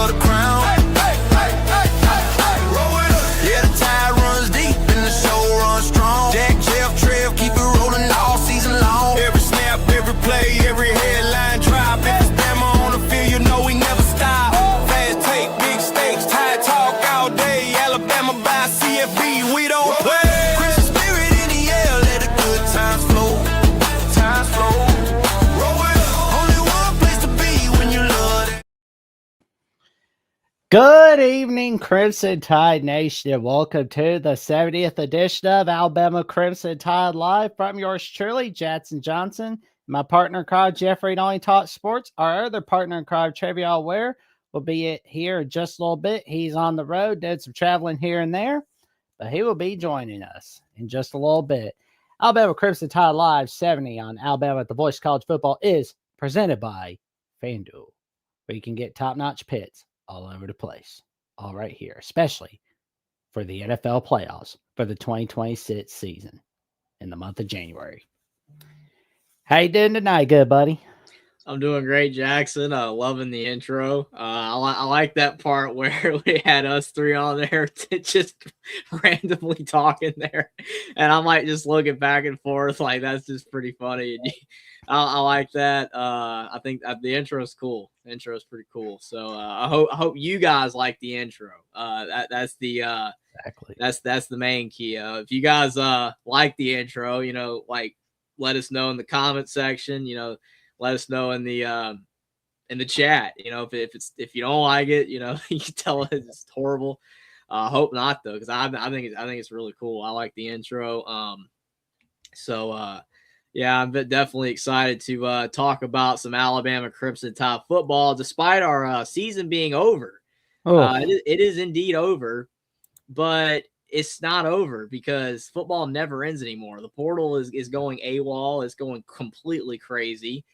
for the crown. Roll it up. Yeah, the tide runs deep and the show runs strong. Jack, Jeff, Trev, keep it rolling all season long. Every snap, every play, every headline drop. If it's Bama on the field, you know we never stop. Fast take, big stakes, Tide talk all day. Alabama by CFB, we don't play. Christian spirit in the air, let the good times flow. Times flow. Roll it up. Only one place to be when you love it. Good evening, Crimson Tide Nation. Welcome to the 70th edition of Alabama Crimson Tide Live from yours truly, Jackson Johnson. My partner in crime, Jeffrey, not only talk sports. Our other partner in crime, Trevor Ware, will be here in just a little bit. He's on the road, did some traveling here and there, but he will be joining us in just a little bit. Alabama Crimson Tide Live 70 on Alabama at the Voice of College Football is presented by FanDuel, where you can get top-notch pits all over the place, all right here, especially for the NFL playoffs for the 2026 season in the month of January. How you doing tonight, good buddy? I'm doing great, Jackson. Loving the intro. I like that part where we had us three on there just randomly talking there, and I might just looking back and forth like that's just pretty funny. I like that. I think the intro is cool. The intro is pretty cool. So I hope you guys like the intro. That's the Exactly. that's the main key. If you guys like the intro, like let us know in the comment section. Let us know in the chat. If you don't like it, you can tell us it's horrible. Hope not though, because I think it's really cool. I like the intro. Yeah, I'm definitely excited to talk about some Alabama Crimson Tide football, despite our season being over. It is indeed over, but it's not over because football never ends anymore. The portal is going AWOL. It's going completely crazy.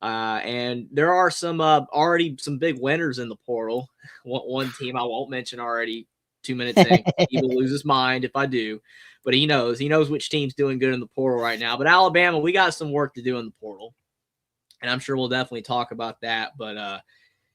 And there are already some big winners in the portal. One team I won't mention already 2 minutes in. He will lose his mind if I do. But he knows which team's doing good in the portal right now. But Alabama, we got some work to do in the portal. And I'm sure we'll definitely talk about that. But,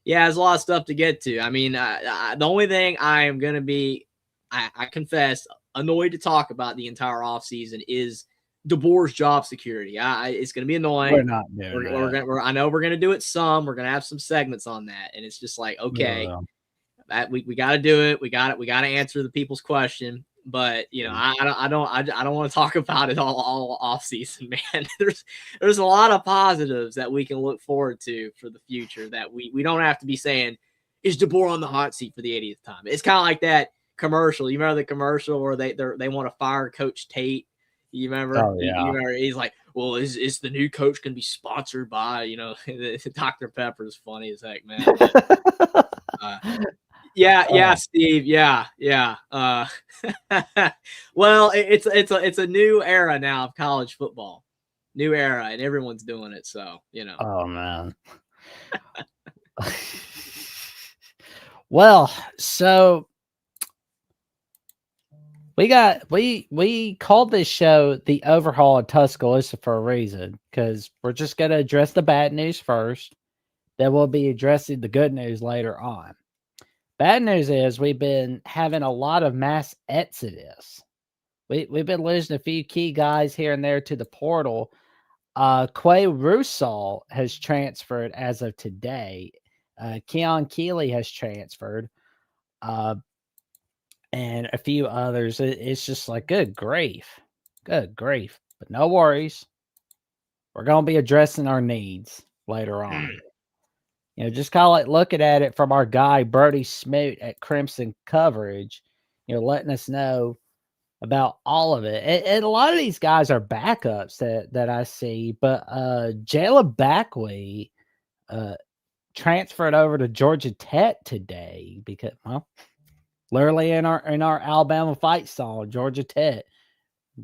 yeah, there's a lot of stuff to get to. I mean, the only thing I am going to be, I confess, annoyed to talk about the entire offseason is DeBoer's job security. It's going to be annoying. We're not doing that. I know we're going to do it some. We're going to have some segments on that. And it's just like, okay, we got to do it. We got to answer the people's question. But I don't want to talk about it all off season, man. There's a lot of positives that we can look forward to for the future that we don't have to be saying, is DeBoer on the hot seat for the 80th time? It's kind of like that commercial. You remember the commercial where they want to fire Coach Tate? You remember? Oh, yeah. You remember? He's like, well, is the new coach going to be sponsored by, Dr. Pepper is funny as heck, man. Yeah, Steve. Yeah. Well, it's a new era now of college football, new era, and everyone's doing it. So, Oh, man. Well, so we called this show the Overhaul of Tuscaloosa for a reason, because we're just going to address the bad news first. Then we'll be addressing the good news later on. Bad news is we've been having a lot of mass exodus. We've been losing a few key guys here and there to the portal. Quay Rusall has transferred as of today. Keon Keeley has transferred. And a few others. It's just like, good grief. But no worries. We're going to be addressing our needs later on. Just kind of like looking at it from our guy, Brody Smoot at Crimson Coverage, letting us know about all of it. And a lot of these guys are backups that I see, but Jayla Backley transferred over to Georgia Tech today because, well, literally in our Alabama fight song, Georgia Tech,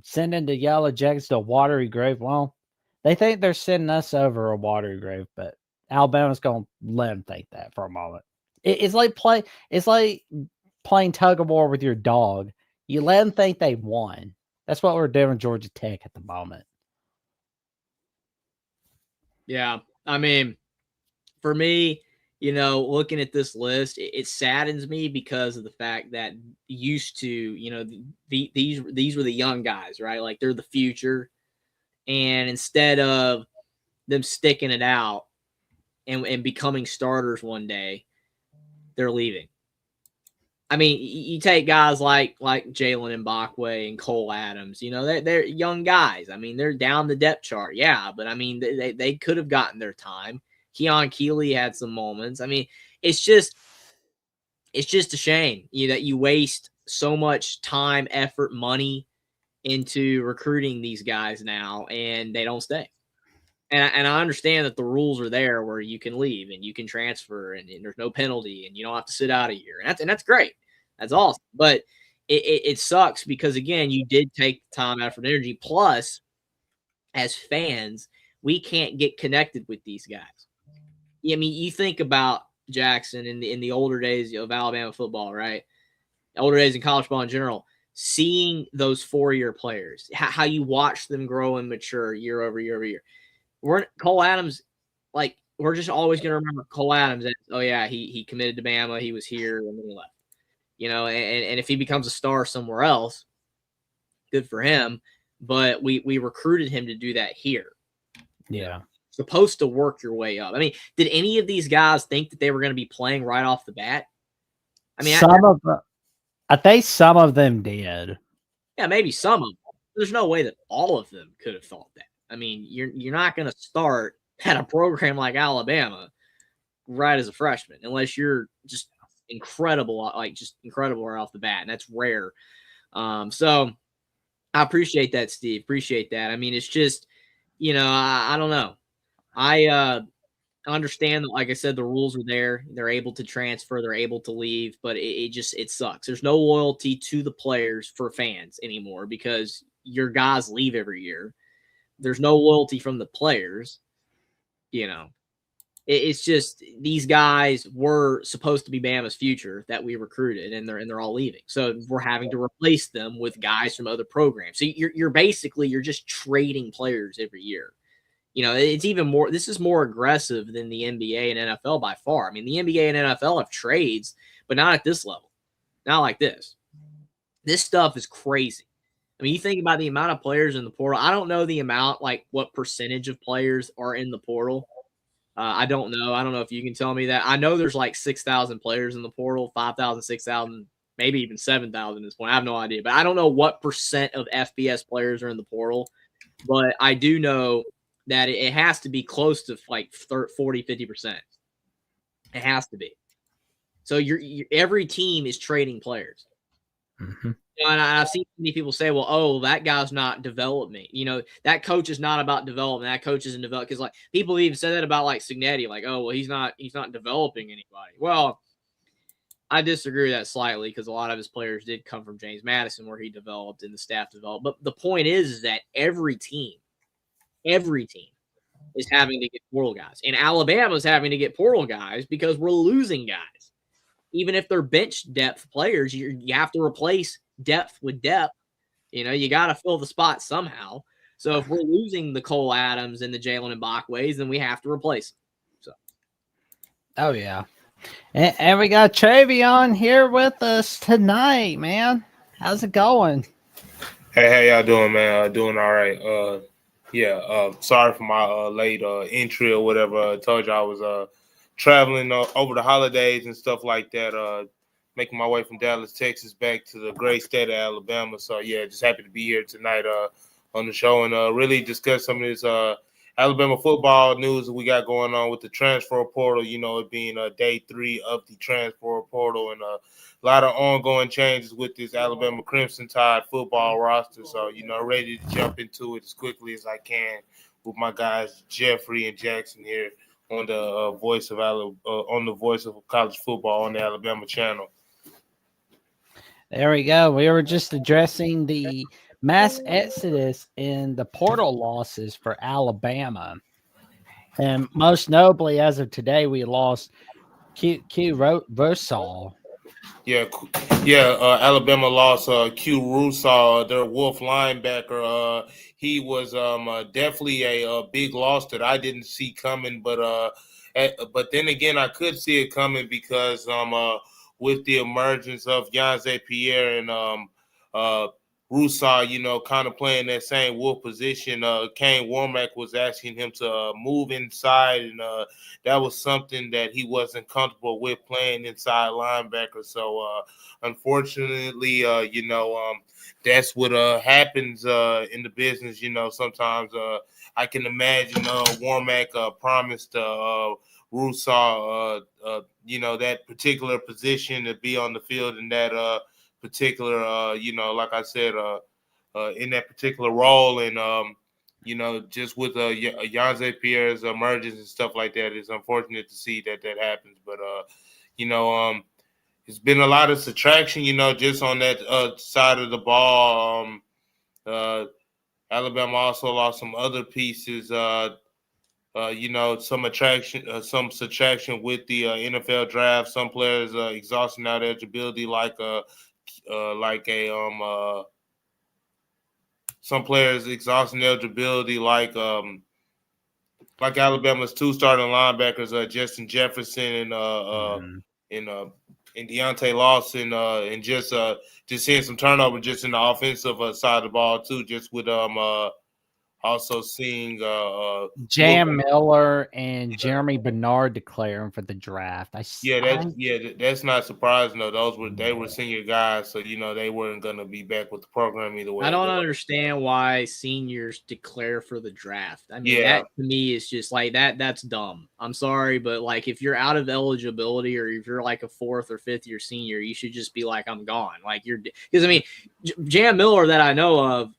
sending the Yellow Jackets to a watery grave. Well, they think they're sending us over a watery grave, but Alabama's going to let them think that for a moment. It's like playing tug of war with your dog. You let them think they won. That's what we're doing Georgia Tech at the moment. Yeah, I mean, for me, looking at this list, it saddens me because of the fact that used to, these were the young guys, right? Like they're the future. And instead of them sticking it out and becoming starters one day, they're leaving. I mean, you take guys like Jalen Mbakwe and Cole Adams. They're young guys. I mean, they're down the depth chart, yeah, but I mean, they could have gotten their time. Keon Keeley had some moments. I mean, it's just a shame that you waste so much time, effort, money into recruiting these guys now, and they don't stay. And I understand that the rules are there where you can leave and you can transfer and there's no penalty and you don't have to sit out a year. And that's great. That's awesome. But it sucks because, again, you did take time, effort, energy. Plus, as fans, we can't get connected with these guys. I mean, you think about Jackson in the older days of Alabama football, right? Older days in college football in general, seeing those 4-year players, how you watch them grow and mature year over year over year. Cole Adams, like, we're just always going to remember Cole Adams as, oh, yeah, he committed to Bama, he was here, and then he left. And if he becomes a star somewhere else, good for him. But we recruited him to do that here. Yeah. Supposed to work your way up. I mean, did any of these guys think that they were going to be playing right off the bat? I mean, I think some of them did. Yeah, maybe some of them. There's no way that all of them could have thought that. I mean, you're not going to start at a program like Alabama right as a freshman unless you're just incredible, incredible right off the bat, and that's rare. So I appreciate that, Steve. Appreciate that. I mean, it's just, I don't know. I understand that, like I said, the rules are there. They're able to transfer. They're able to leave, but it sucks. There's no loyalty to the players for fans anymore because your guys leave every year. There's no loyalty from the players. It's just these guys were supposed to be Bama's future that we recruited, and they're all leaving. So we're having to replace them with guys from other programs. So you're just trading players every year. It's even more. This is more aggressive than the NBA and NFL by far. I mean, the NBA and NFL have trades, but not at this level. Not like this. This stuff is crazy. I mean, you think about the amount of players in the portal. I don't know the amount, like what percentage of players are in the portal. I don't know. I don't know if you can tell me that. I know there's like 6,000 players in the portal, 5,000, 6,000, maybe even 7,000 at this point. I have no idea. But I don't know what percent of FBS players are in the portal. But I do know that it has to be close to like 40, 50%. It has to be. So every team is trading players. Mm-hmm. And I've seen many people say, well, oh, that guy's not development. That coach is not about development. That coach isn't development. Because like people even said that about like Signetti, like, oh, well, he's not developing anybody. Well, I disagree with that slightly because a lot of his players did come from James Madison where he developed and the staff developed. But the point is that every team is having to get portal guys. And Alabama's having to get portal guys because we're losing guys. Even if they're bench depth players, you have to replace depth with depth. You got to fill the spot somehow. So if we're losing the Cole Adams and the Jalen Mbakwe's, then we have to replace them. So. Oh, yeah. And we got Travion here with us tonight, man. How's it going? Hey, how y'all doing, man? Doing all right. Sorry for my late entry or whatever. I told you I was traveling over the holidays and stuff like that, making my way from Dallas, Texas, back to the great state of Alabama. So, yeah, just happy to be here tonight on the show and really discuss some of this Alabama football news that we got going on with the transfer portal, it being day 3 of the transfer portal and a lot of ongoing changes with this Alabama Crimson Tide football roster. So, ready to jump into it as quickly as I can with my guys Jeffrey and Jackson here on the voice of college football on the Alabama channel. There we go. We were just addressing the mass exodus in the portal losses for Alabama. And most notably, as of today, we lost Q Rosal. Alabama lost Q Rusal, their Wolf linebacker. He was definitely a big loss that I didn't see coming, but But then again, I could see it coming because with the emergence of Jan Pierre and Roussard, kind of playing that same wolf position. Kane Womack was asking him to move inside, and that was something that he wasn't comfortable with, playing inside linebacker. So unfortunately, that's what happens in the business. Sometimes I can imagine Womack promised Roussard, that particular position to be on the field in that particular, like I said, in that particular role. And, just with Jan Pierre's emergence and stuff like that, it's unfortunate to see that happens. But, it's been a lot of subtraction, just on that side of the ball. Alabama also lost some other pieces, some subtraction with the NFL draft. Some players exhausting out eligibility, some players exhausting eligibility, like Alabama's two starting linebackers, Justin Jefferson and Deontay Lawson, and just seeing some turnover just in the offensive side of the ball too, just with also seeing Jam Miller and Jeremy Bernard declaring for the draft. That's not surprising though. They were senior guys, so they weren't gonna be back with the program either way. I don't understand why seniors declare for the draft. I mean, that to me is just like that's dumb. I'm sorry, but like if you're out of eligibility or if you're like a 4th or 5th year senior, you should just be like, I'm gone. Like because I mean, Jam Miller that I know of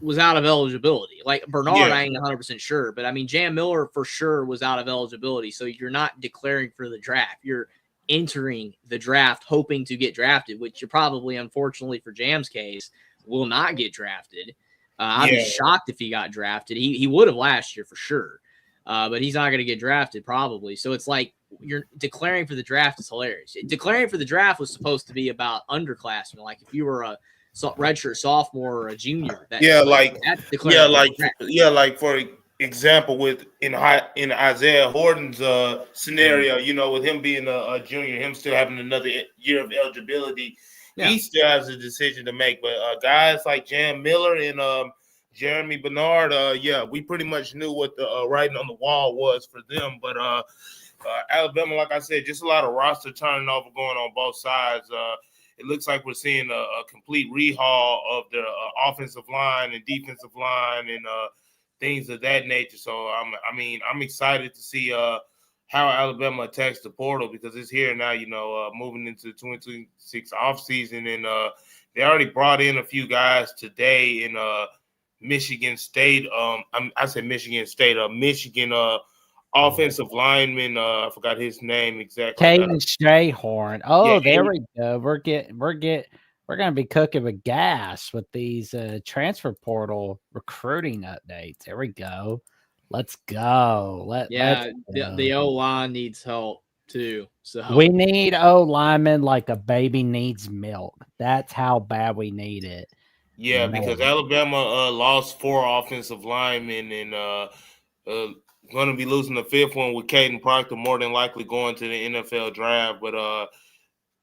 was out of eligibility. Like Bernard, I ain't 100% sure, but I mean, Jam Miller for sure was out of eligibility. So you're not declaring for the draft. You're entering the draft hoping to get drafted, which you probably, unfortunately for Jam's case, will not get drafted. I'd be shocked if he got drafted. He would have last year for sure, but he's not going to get drafted probably. So it's like you're declaring for the draft is hilarious. Declaring for the draft was supposed to be about underclassmen. Like if you were a redshirt sophomore or a junior. Like for example, in Isaiah Horton's scenario, with him being a junior, him still having another year of eligibility, he still has a decision to make. But guys like Jam Miller and Jeremy Bernard, we pretty much knew what the writing on the wall was for them. But Alabama, like I said, just a lot of roster turnover going on both sides. It looks like we're seeing a complete rehaul of the offensive line and defensive line and things of that nature. So I'm excited to see how Alabama attacks the portal, because it's here now. Moving into the 2026 offseason, and they already brought in a few guys today in Michigan State. Michigan offensive lineman. I forgot his name exactly. Caden Strayhorn. Oh, there we go. We're gonna be cooking with gas with these transfer portal recruiting updates. There we go. Let's go. The O line needs help too. So we need O linemen like a baby needs milk. That's how bad we need it. Yeah, because Alabama lost 4 offensive linemen and going to be losing the 5th one with Caden Proctor, more than likely going to the NFL draft. But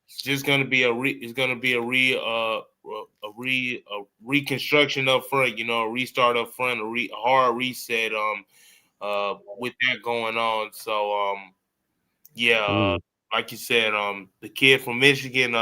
it's just going to be a reconstruction up front, a restart up front, a hard reset with that going on. So like you said, the kid from Michigan,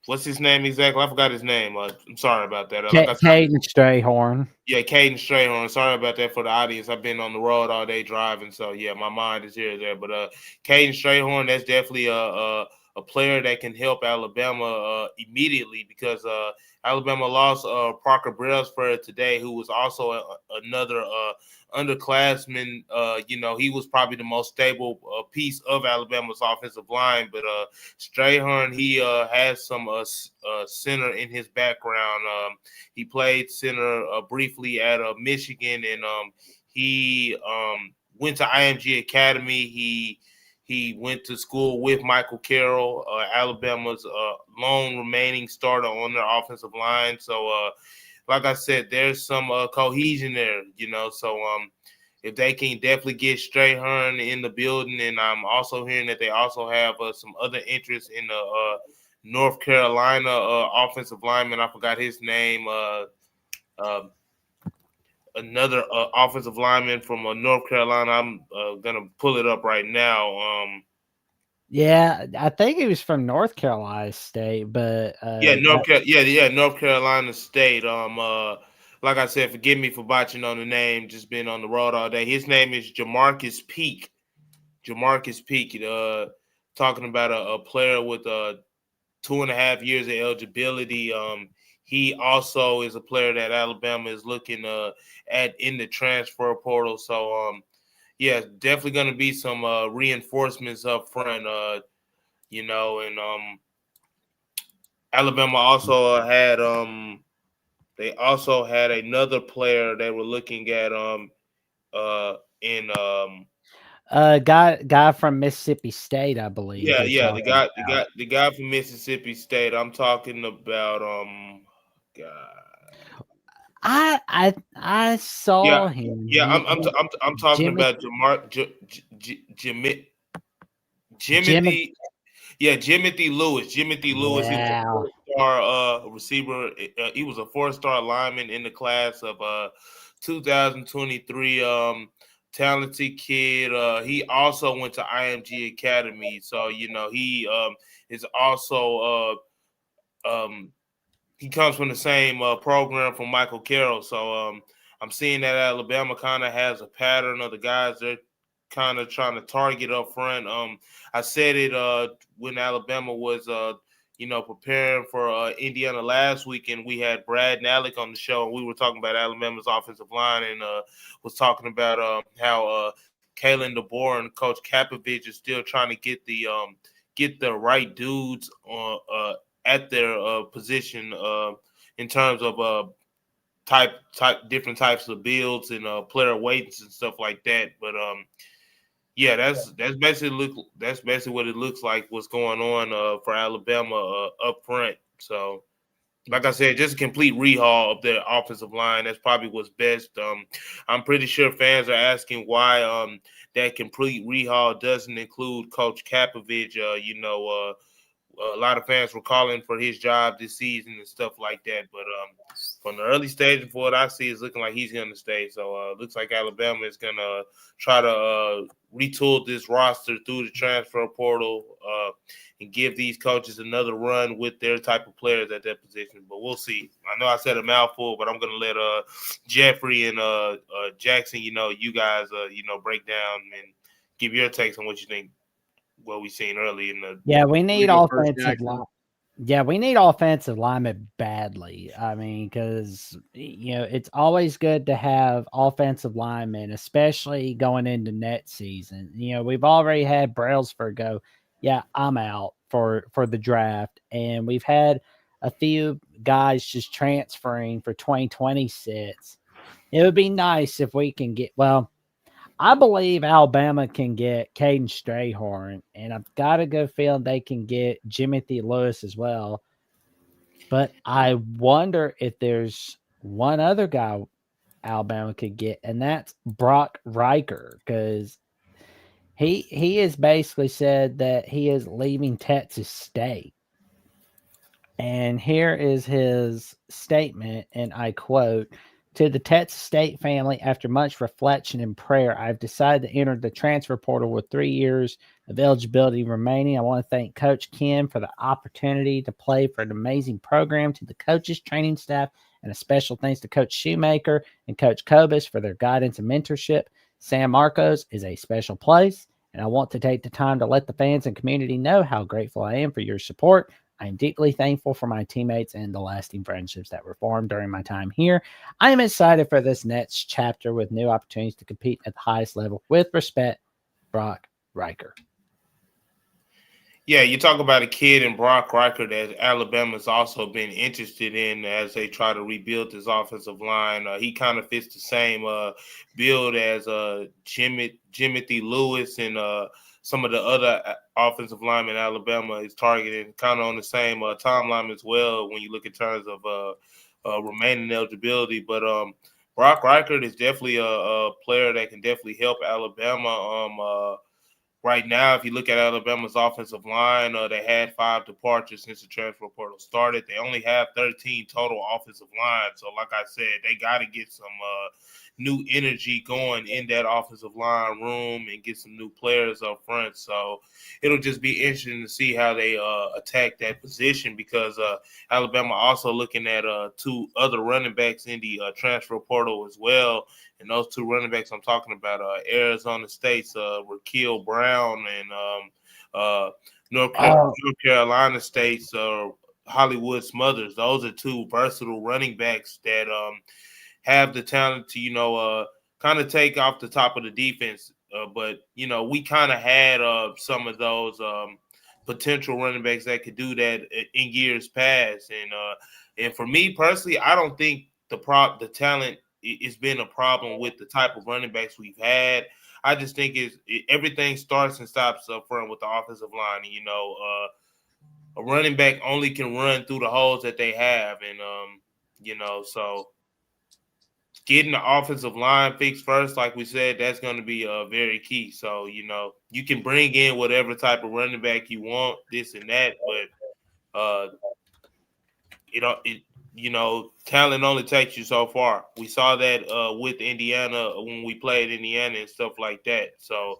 what's his name exactly? I forgot his name. I'm sorry about that. Caden Strayhorn. Yeah, Caden Strayhorn. Sorry about that for the audience. I've been on the road all day driving, so my mind is here and there. But Caden Strayhorn, that's definitely a player that can help Alabama immediately, because Alabama lost Parker Brailsford today, who was also another underclassman. He was probably the most stable piece of Alabama's offensive line. But Strayhorn, he has some center in his background. He played center briefly at Michigan, and he went to IMG Academy. He went to school with Michael Carroll, Alabama's lone remaining starter on their offensive line. So, like I said, there's some cohesion there, So if they can definitely get Strayhorn in the building, and I'm also hearing that they also have some other interest in the North Carolina offensive lineman. I forgot his name. Another offensive lineman from North Carolina. I'm gonna pull it up right now. Yeah, I think he was from North Carolina State, but North Carolina State. Like I said, forgive me for botching on the name. Just been on the road all day. His name is Jamarcus Peak. Jamarcus Peak. Talking about a player with 2.5 years of eligibility. He also is a player that Alabama is looking at in the transfer portal. So yeah, definitely going to be some reinforcements up front. And Alabama also had they also had another player they were looking at in guy from Mississippi State, I believe. the guy from Mississippi State. I'm talking about God. I saw him. I'm talking about Jimothy. Yeah, Jimothy Lewis. Jimothy Lewis. He was a four-star receiver. He was a four-star lineman in the class of 2023. Talented kid. He also went to IMG Academy. So, he is also he comes from the same program from Michael Carroll. So I'm seeing that Alabama kind of has a pattern of the guys they're kind of trying to target up front. I said it when Alabama was preparing for Indiana last week, and we had Brad Nalick on the show, and we were talking about Alabama's offensive line, and was talking about how Kalen DeBoer and Coach Kapovich is still trying to get the right dudes at their position in terms of different types of builds and player weights and stuff like that. But yeah, that's basically what it looks like. What's going on for Alabama up front? So, like I said, just a complete rehaul of their offensive line. That's probably what's best. I'm pretty sure fans are asking why that complete rehaul doesn't include Coach Kapovich. A lot of fans were calling for his job this season and stuff like that. But from the early stage, from what I see, it's looking like he's going to stay. So it looks like Alabama is going to try to retool this roster through the transfer portal and give these coaches another run with their type of players at that position. But we'll see. I know I said a mouthful, but I'm going to let Jeffrey and Jackson, you guys, break down and give your takes on what you think. What we seen early in the we need offensive line. Yeah, we need offensive linemen badly. I mean, because it's always good to have offensive linemen, especially going into next season. We've already had Brailsford go, yeah, I'm out for the draft, and we've had a few guys just transferring for 2026. It would be nice if we can get I believe Alabama can get Caden Strayhorn, and I've got a good feeling they can get Jimothy Lewis as well. But I wonder if there's one other guy Alabama could get, and that's Brock Riker, because he has basically said that he is leaving Texas State. And here is his statement, and I quote, "To the Texas State family, after much reflection and prayer, I've decided to enter the transfer portal with 3 years of eligibility remaining. I want to thank Coach Kim for the opportunity to play for an amazing program, to the coaches, training staff, and a special thanks to Coach Shoemaker and Coach Kobus for their guidance and mentorship. San Marcos is a special place, and I want to take the time to let the fans and community know how grateful I am for your support. I am deeply thankful for my teammates and the lasting friendships that were formed during my time here. I am excited for this next chapter with new opportunities to compete at the highest level. With respect, Brock Riker." Yeah, you talk about a kid in Brock Riker that Alabama's also been interested in as they try to rebuild this offensive line. He kind of fits the same build as Jimothy Lewis and some of the other offensive linemen Alabama is targeting, kind of on the same timeline as well when you look in terms of remaining eligibility. But Brock Reichert is definitely a player that can definitely help Alabama. Right now, if you look at Alabama's offensive line, they had 5 departures since the transfer portal started. They only have 13 total offensive line. So, like I said, they got to get some new energy going in that offensive line room and get some new players up front. So, it'll just be interesting to see how they attack that position because Alabama also looking at 2 other running backs in the transfer portal as well. And those 2 running backs I'm talking about, Arizona State's Raquel Brown and North Carolina State's Hollywood Smothers. Those are 2 versatile running backs that have the talent to, kind of take off the top of the defense. But, we kind of had some of those potential running backs that could do that in years past. And for me personally, I don't think the talent it's been a problem with the type of running backs we've had. I just think everything starts and stops up front with the offensive line. A running back only can run through the holes that they have, and so getting the offensive line fixed first, like we said, that's going to be very key. So you can bring in whatever type of running back you want, this and that, but talent only takes you so far. We saw that with Indiana when we played Indiana and stuff like that. So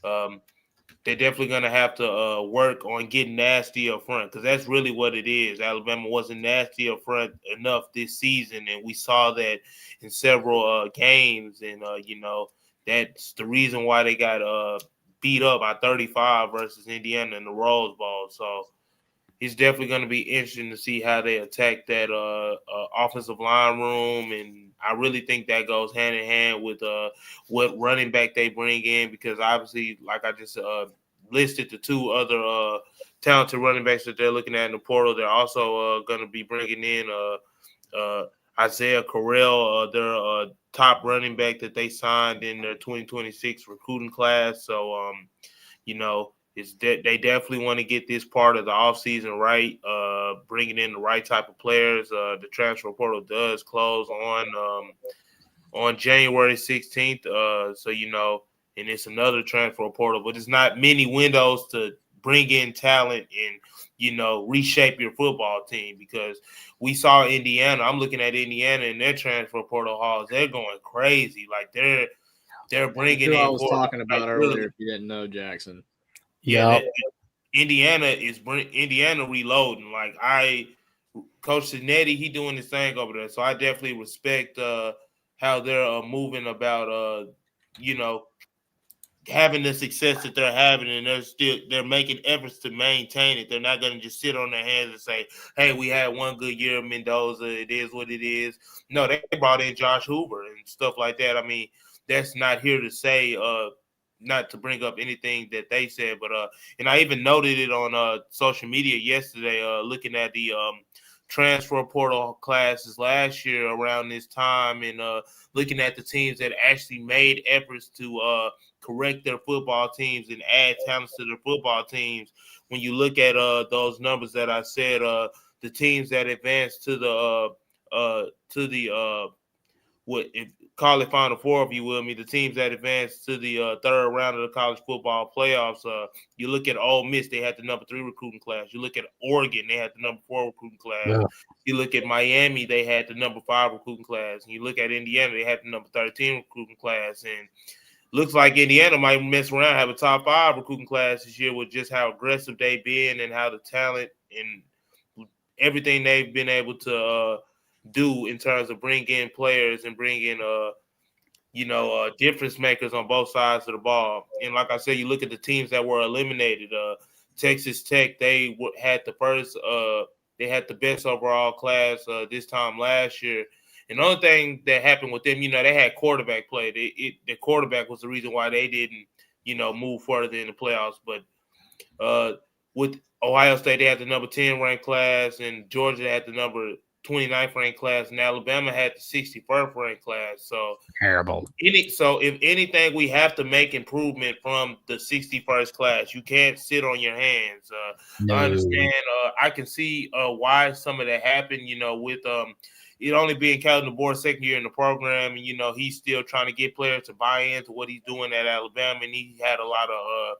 they're definitely going to have to work on getting nasty up front because that's really what it is. Alabama wasn't nasty up front enough this season, and we saw that in several games. And, that's the reason why they got beat up by 35 versus Indiana in the Rose Bowl. So it's definitely going to be interesting to see how they attack that offensive line room. And I really think that goes hand in hand with what running back they bring in because obviously, like I just listed the 2 other talented running backs that they're looking at in the portal, they're also going to be bringing in Isaiah Correll, their top running back that they signed in their 2026 recruiting class. So, they definitely want to get this part of the offseason right, bringing in the right type of players. The transfer portal does close on January 16th. And it's another transfer portal, but it's not many windows to bring in talent and, reshape your football team because we saw Indiana. I'm looking at Indiana and their transfer portal halls. They're going crazy. Like they're bringing in. I was talking about earlier, really, if you didn't know, Jackson. Yeah, Indiana reloading. Like Coach Cinetti, he doing his thing over there. So I definitely respect how they're moving about having the success that they're having, and they're making efforts to maintain it. They're not going to just sit on their hands and say, "Hey, we had one good year of Mendoza. It is what it is." No, they brought in Josh Hoover and stuff like that. I mean, that's not here to say. Not to bring up anything that they said, but and I even noted it on social media yesterday, looking at the transfer portal classes last year around this time and looking at the teams that actually made efforts to correct their football teams and add talents to their football teams. When you look at those numbers that I said, the teams that advanced to the call it Final Four, if you will, the teams that advanced to the third round of the college football playoffs. You look at Ole Miss, they had the number 3 recruiting class. You look at Oregon, they had the number 4 recruiting class. Yeah. You look at Miami, they had the number 5 recruiting class. And you look at Indiana, they had the number 13 recruiting class. And looks like Indiana might mess around, have a top 5 recruiting class this year with just how aggressive they've been and how the talent and everything they've been able to do in terms of bring in players and bring in difference makers on both sides of the ball. And like I said, you look at the teams that were eliminated. Texas Tech, they had the best overall class this time last year. And the only thing that happened with them, they had quarterback play. The quarterback was the reason why they didn't, move further in the playoffs. But with Ohio State, they had the number 10 ranked class, and Georgia had the number 29th ranked class, and Alabama had the 61st ranked class. So terrible. So if anything, we have to make improvement from the 61st class. You can't sit on your hands. No. I understand. I can see why some of that happened. With it only being Calvin DeBoer's second year in the program, and he's still trying to get players to buy into what he's doing at Alabama, and he had a lot of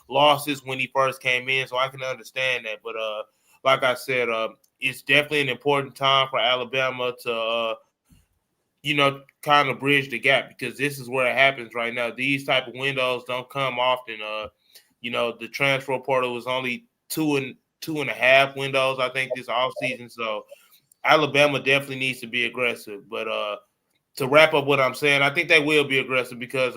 losses when he first came in, so I can understand that. But like I said, it's definitely an important time for Alabama to kind of bridge the gap, because this is where it happens right now. These type of windows don't come often. The transfer portal was only two and a half windows, I think, this offseason. So Alabama definitely needs to be aggressive. But to wrap up what I'm saying, I think they will be aggressive, because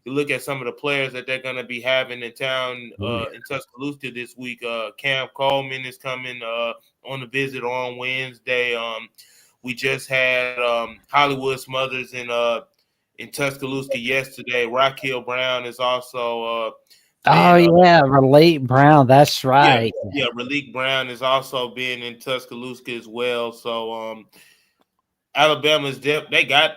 you look at some of the players that they're going to be having in town in Tuscaloosa this week. Cam Coleman is coming on a visit on Wednesday. We just had Hollywood Smothers in Tuscaloosa yesterday. Raquel Brown is also Relate Brown. That's right. Yeah, Raleek Brown is also been in Tuscaloosa as well. So Alabama's they got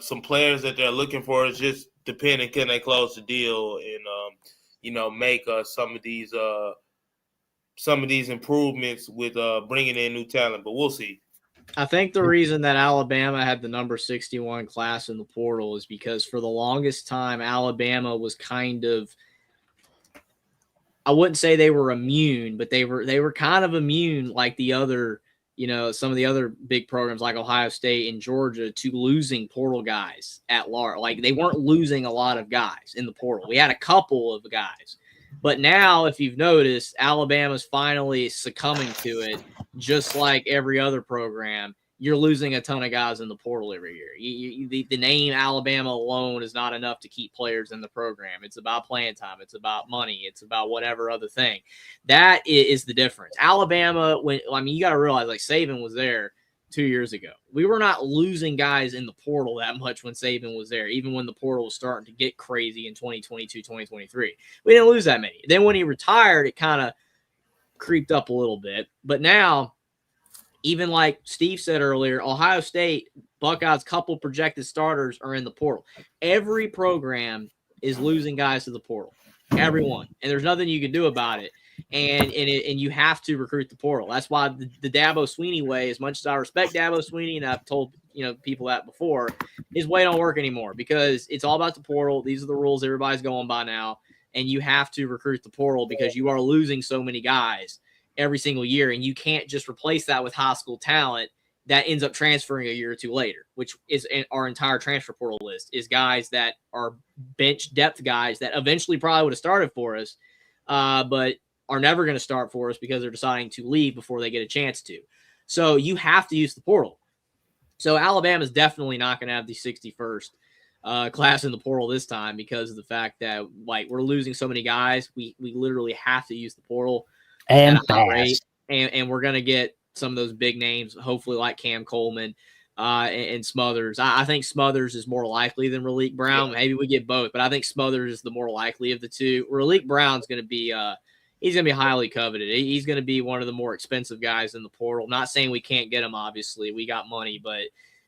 some players that they're looking for. It's just depending, can they close the deal and make some of these improvements with bringing in new talent. But we'll see. I think the reason that Alabama had the number 61 class in the portal is because for the longest time, Alabama was kind of, I wouldn't say they were immune, but they were kind of immune, like the other, some of the other big programs like Ohio State and Georgia, to losing portal guys at large. Like, they weren't losing a lot of guys in the portal. We had a couple of guys. But now, if you've noticed, Alabama's finally succumbing to it, just like every other program. You're losing a ton of guys in the portal every year. The name Alabama alone is not enough to keep players in the program. It's about playing time. It's about money. It's about whatever other thing. That is the difference. Alabama, you got to realize, like, Saban was there 2 years ago. We were not losing guys in the portal that much when Saban was there, even when the portal was starting to get crazy in 2022, 2023. We didn't lose that many. Then when he retired, it kind of creeped up a little bit. But now, even like Steve said earlier, Ohio State, Buckeyes, couple projected starters are in the portal. Every program is losing guys to the portal. Everyone. And there's nothing you can do about it. And you have to recruit the portal. That's why the Dabo Swinney way, as much as I respect Dabo Swinney, and I've told people that before, his way don't work anymore, because it's all about the portal. These are the rules everybody's going by now, and you have to recruit the portal because you are losing so many guys every single year, and you can't just replace that with high school talent that ends up transferring a year or two later, which is our entire transfer portal list, is guys that are bench depth guys that eventually probably would have started for us, but are never going to start for us because they're deciding to leave before they get a chance to. So you have to use the portal. So Alabama's definitely not going to have the 61st class in the portal this time, because of the fact that, like, we're losing so many guys. We literally have to use the portal and at a high rate, and we're going to get some of those big names, hopefully, like Cam Coleman and Smothers. I think Smothers is more likely than Raleek Brown. Maybe we get both, but I think Smothers is the more likely of the two. Raleek Brown's going to be he's going to be highly coveted. He's going to be one of the more expensive guys in the portal. Not saying we can't get him, obviously. We got money, but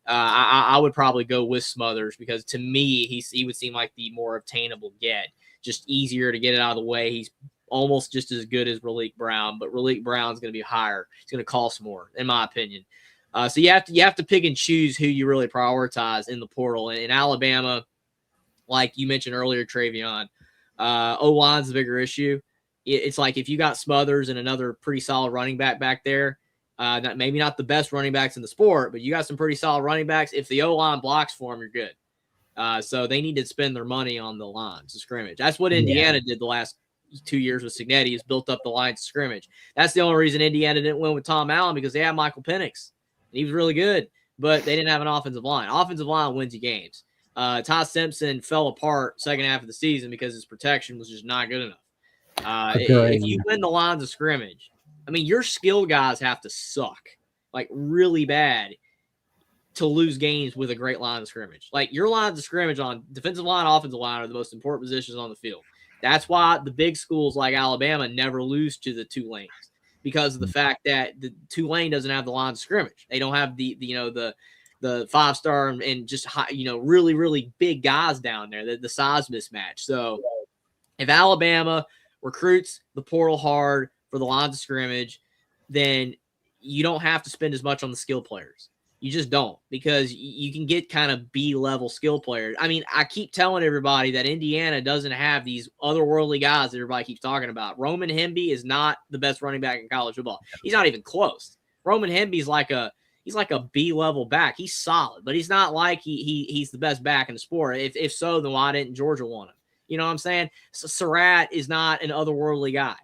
I would probably go with Smothers, because to me, he would seem like the more obtainable get. Just easier to get it out of the way. He's almost just as good as Raleek Brown, but Raleek Brown's going to be higher. He's going to cost more, in my opinion. So you have to pick and choose who you really prioritize in the portal. And in Alabama, like you mentioned earlier, Travion, O-line's the bigger issue. It's like, if you got Smothers and another pretty solid running back there, maybe not the best running backs in the sport, but you got some pretty solid running backs. If the O-line blocks for them, you're good. So they need to spend their money on the lines of scrimmage. That's what Indiana did the last 2 years with Signetti, is built up the lines of scrimmage. That's the only reason Indiana didn't win with Tom Allen, because they had Michael Penix. And he was really good, but they didn't have an offensive line. Offensive line wins you games. Ty Simpson fell apart second half of the season because his protection was just not good enough. If you win the lines of scrimmage, I mean, your skill guys have to suck, like, really bad, to lose games with a great line of scrimmage. Like, your lines of scrimmage on defensive line, offensive line are the most important positions on the field. That's why the big schools like Alabama never lose to the Tulanes, because of the fact that the Tulane doesn't have the line of scrimmage. They don't have the 5-star and just high, really, really big guys down there, the size mismatch. So if Alabama recruits the portal hard for the lines of scrimmage, then you don't have to spend as much on the skill players. You just don't, because you can get kind of B-level skill players. I mean, I keep telling everybody that Indiana doesn't have these otherworldly guys that everybody keeps talking about. Roman Hemby is not the best running back in college football. He's not even close. Roman Hemby's like a B-level back. He's solid, but he's not like he's the best back in the sport. If so, then why didn't Georgia want him? You know what I'm saying? So Surratt is not an otherworldly guy.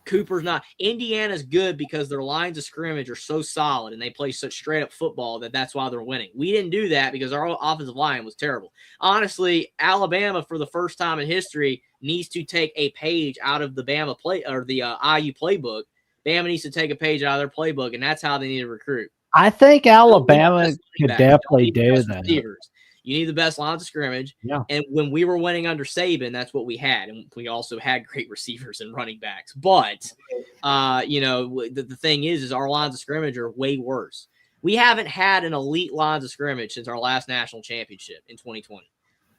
Cooper's not. Indiana's good because their lines of scrimmage are so solid and they play such straight up football that's why they're winning. We didn't do that because our offensive line was terrible. Honestly, Alabama, for the first time in history, needs to take a page out of the Bama play or the IU playbook. Bama needs to take a page out of their playbook, and that's how they need to recruit. I think Alabama could definitely do that. Receivers. You need the best lines of scrimmage. Yeah. And when we were winning under Saban, that's what we had. And we also had great receivers and running backs. But, the thing is our lines of scrimmage are way worse. We haven't had an elite lines of scrimmage since our last national championship in 2020.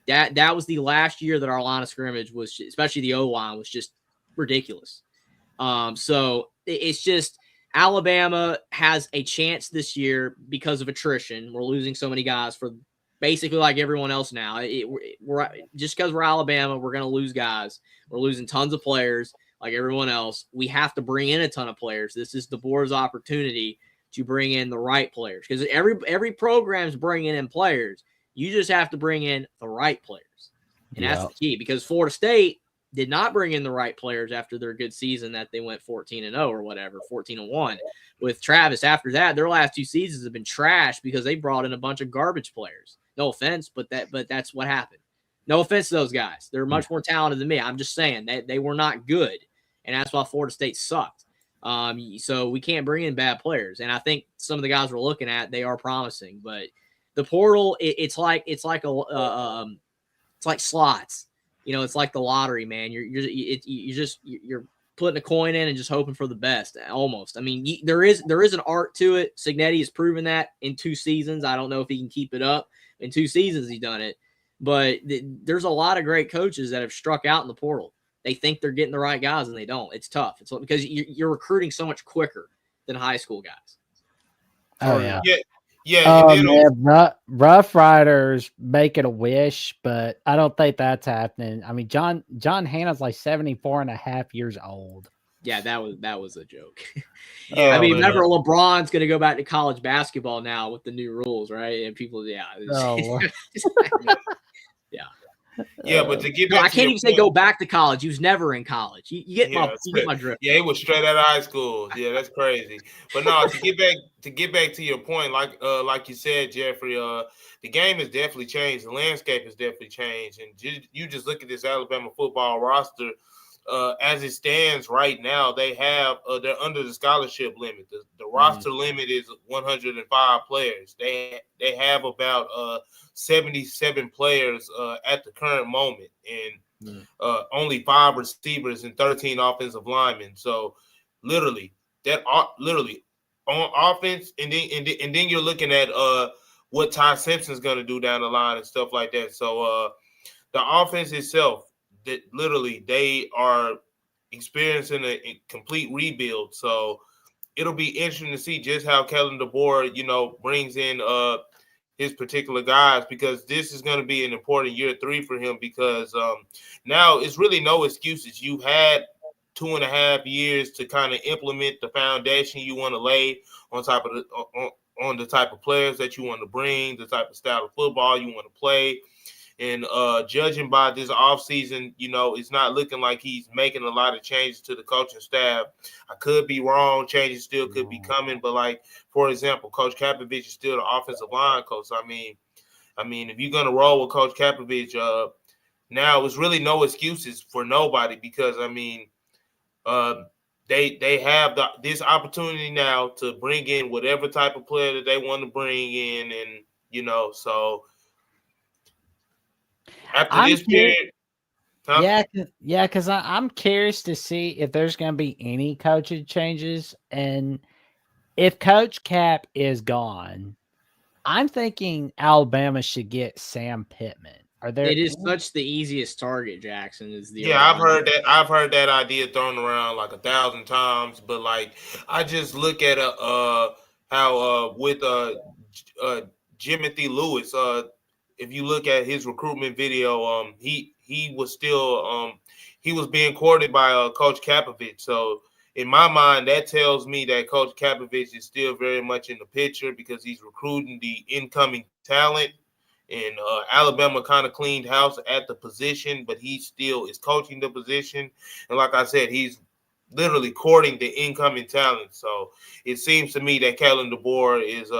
That was the last year that our line of scrimmage was, especially the O-line, was just ridiculous. So it's just Alabama has a chance this year because of attrition. We're losing so many guys for basically like everyone else now. We're just because we're Alabama, we're going to lose guys. We're losing tons of players like everyone else. We have to bring in a ton of players. This is DeBoer's opportunity to bring in the right players, because every program's bringing in players. You just have to bring in the right players, and that's the key. Because Florida State did not bring in the right players after their good season that they went 14-0 or whatever, 14-1 with Travis. After that, their last two seasons have been trash because they brought in a bunch of garbage players. No offense, but that's what happened. No offense to those guys. They're much more talented than me. I'm just saying that they were not good, and that's why Florida State sucked. So we can't bring in bad players. And I think some of the guys we're looking at, they are promising. But the portal, it's like slots. It's like the lottery, man. You're putting a coin in and just hoping for the best, almost. I mean, there is an art to it. Cignetti has proven that in 2 seasons. I don't know if he can keep it up. In 2 seasons, he's done it. But there's a lot of great coaches that have struck out in the portal. They think they're getting the right guys, and they don't. It's tough. It's because you're recruiting so much quicker than high school guys. Oh, yeah. Yeah. Man, Rough Riders make it a wish, but I don't think that's happening. I mean, John Hannah's like 74 and a half years old. Yeah, that was a joke. I mean, remember LeBron's going to go back to college basketball now with the new rules, right? And people, yeah. Yeah, but to get back, I can't even say go back to college. He was never in college. You get my drift. Yeah, he was straight out of high school. Yeah, that's crazy. But no, to get back to your point, like you said, Jeffrey, the game has definitely changed. The landscape has definitely changed, and you just look at this Alabama football roster. As it stands right now, they have they're under the scholarship limit. The roster limit is 105 players. They have about 77 players at the current moment, and only 5 receivers and 13 offensive linemen. So literally on offense, and then you're looking at what Ty Simpson's going to do down the line and stuff like that. So the offense itself, that literally they are experiencing a complete rebuild. So it'll be interesting to see just how Kellen DeBoer, brings in his particular guys, because this is going to be an important year 3 for him, because now it's really no excuses. You've had 2.5 years to kind of implement the foundation you want to lay on top of on the type of players that you want to bring, the type of style of football you want to play. And judging by this offseason, it's not looking like he's making a lot of changes to the coaching staff. I could be wrong. Changes still could be coming. But, like, for example, Coach Kapovich is still the offensive line coach. I mean, if you're going to roll with Coach Kapovich, now it's really no excuses for nobody, because, they have this opportunity now to bring in whatever type of player that they want to bring in. And, so – after this period, because I'm curious to see if there's going to be any coaching changes, and if Coach Cap is gone, I'm thinking Alabama should get Sam Pittman. Are there? It is such the easiest target, Jackson, is the Yeah, I've O-line. heard that. I've heard that idea thrown around like 1,000 times. But like, I just look at how with uh Jimothy Lewis. If you look at his recruitment video, he was still he was being courted by Coach Kapovich. So in my mind, that tells me that Coach Kapovich is still very much in the picture because he's recruiting the incoming talent. And Alabama kind of cleaned house at the position, but he still is coaching the position. And like I said, he's literally courting the incoming talent. So it seems to me that Kellen DeBoer is,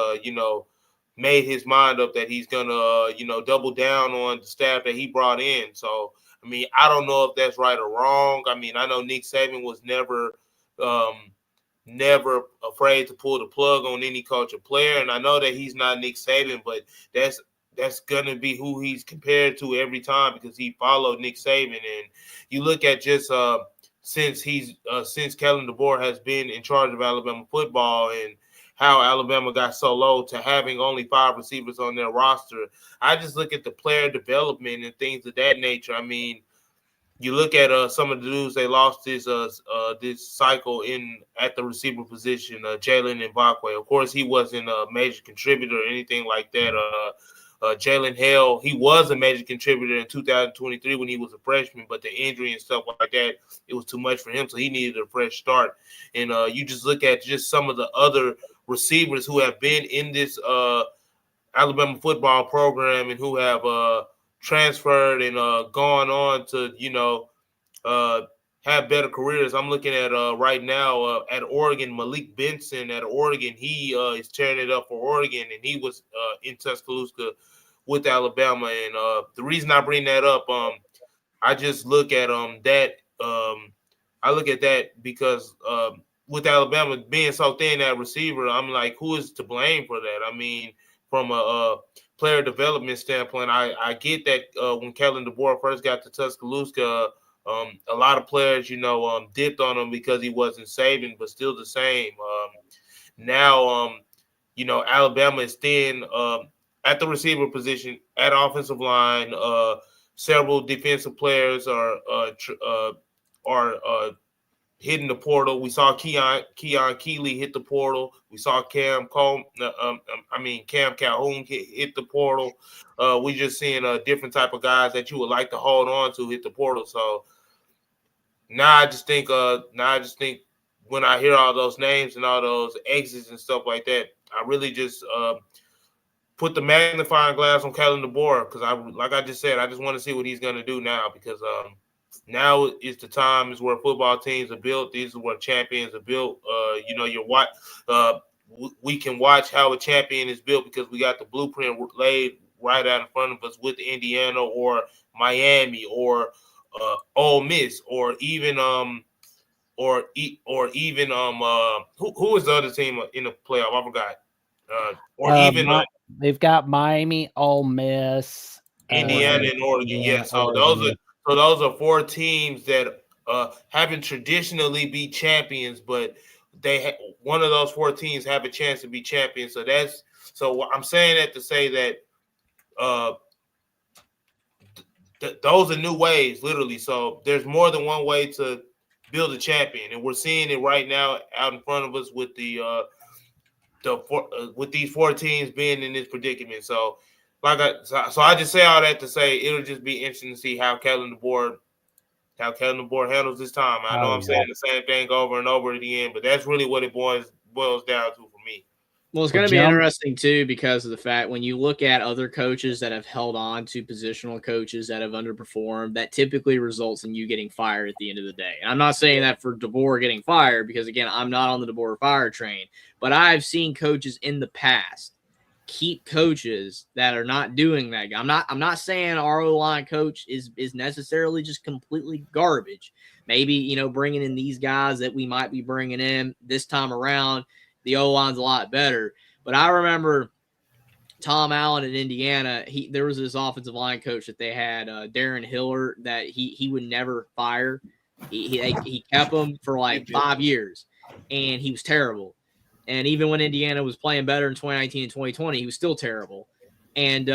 made his mind up that he's gonna, double down on the staff that he brought in. So I mean, I don't know if that's right or wrong. I mean, I know Nick Saban was never afraid to pull the plug on any coach or player, and I know that he's not Nick Saban, but that's gonna be who he's compared to every time because he followed Nick Saban. And you look at just since Kellen DeBoer has been in charge of Alabama football and how Alabama got so low to having only 5 receivers on their roster. I just look at the player development and things of that nature. I mean, you look at some of the dudes they lost this cycle in at the receiver position, Jalen Mbakwe. Of course, he wasn't a major contributor or anything like that. Jalen Hale, he was a major contributor in 2023 when he was a freshman, but the injury and stuff like that, it was too much for him, so he needed a fresh start. And you just look at just some of the other receivers who have been in this Alabama football program and who have transferred and gone on to, have better careers. I'm looking at right now at Oregon, Malik Benson at Oregon. He is tearing it up for Oregon, and he was in Tuscaloosa with Alabama. And the reason I bring that up, I just look at that. I look at that because with Alabama being so thin at receiver, I'm like, who is to blame for that? I mean, from a player development standpoint, I get that when Kellen DeBoer first got to Tuscaloosa, a lot of players, dipped on him because he wasn't Saban, but still the same. Now, Alabama is thin at the receiver position, at offensive line. Several defensive players are hitting the portal. We saw Keon Keeley hit the portal. We saw Cam Calhoun hit the portal. We just seeing a different type of guys that you would like to hold on to hit the portal. So now I just think when I hear all those names and all those exits and stuff like that, I really just put the magnifying glass on Kellen DeBoer because like I just said, I just want to see what he's going to do now because now is the time is where football teams are built. These are where champions are built. We can watch how a champion is built because we got the blueprint laid right out in front of us with Indiana or Miami or Ole Miss or even who is the other team in the playoff? I forgot. They've got Miami, Ole Miss, Indiana, and Oregon. Yeah, so those are 4 teams that haven't traditionally be champions, but one of those 4 teams have a chance to be champions. So I'm saying that to say that those are new ways, literally. So there's more than one way to build a champion, and we're seeing it right now out in front of us with with these 4 teams being in this predicament. So I just say all that to say it'll just be interesting to see how Kellen DeBoer handles this time. I know I'm saying the same thing over and over again, but that's really what it boils down to for me. Well, it's going to be interesting, too, because of the fact when you look at other coaches that have held on to positional coaches that have underperformed, that typically results in you getting fired at the end of the day. And I'm not saying that for DeBoer getting fired because, again, I'm not on the DeBoer fire train. But I've seen coaches in the past keep coaches that are not doing that. I'm not saying our O-line coach is necessarily just completely garbage. Maybe, bringing in these guys that we might be bringing in this time around, the O-line's a lot better. But I remember Tom Allen in Indiana, there was this offensive line coach that they had, Darren Hiller, that he would never fire. He kept him for like 5 years, and he was terrible. And even when Indiana was playing better in 2019 and 2020, he was still terrible. And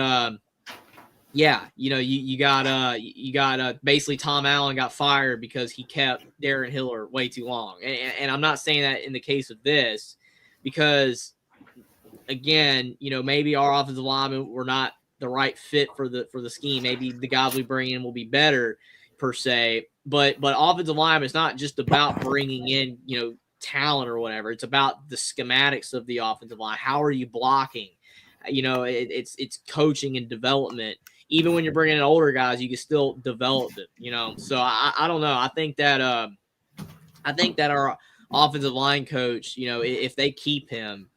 Yeah, you got basically Tom Allen got fired because he kept Darren Hiller way too long, and I'm not saying that in the case of this, because again, maybe our offensive linemen were not the right fit for the scheme. Maybe the guys we bring in will be better per se, but offensive lineman is not just about bringing in talent or whatever. It's about the schematics of the offensive line. How are you blocking? It's coaching and development. Even when you're bringing in older guys, you can still develop them. So I don't know. I think that our offensive line coach, if they keep him,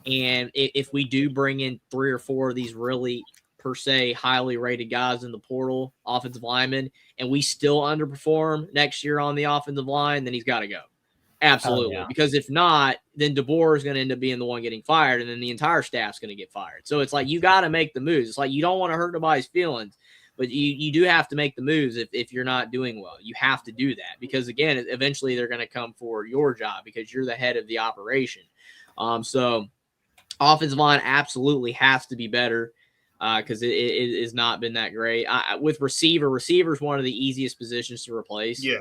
and if we do bring in 3 or 4 of these really per se highly rated guys in the portal, offensive linemen, and we still underperform next year on the offensive line, then he's got to go. Absolutely. Yeah. Because if not, then DeBoer is going to end up being the one getting fired, and then the entire staff's going to get fired. So it's like you got to make the moves. It's like you don't want to hurt nobody's feelings, but you do have to make the moves if you're not doing well. You have to do that because, again, eventually they're going to come for your job because you're the head of the operation. So offensive line absolutely has to be better because it has not been that great. With receiver is one of the easiest positions to replace. Yeah.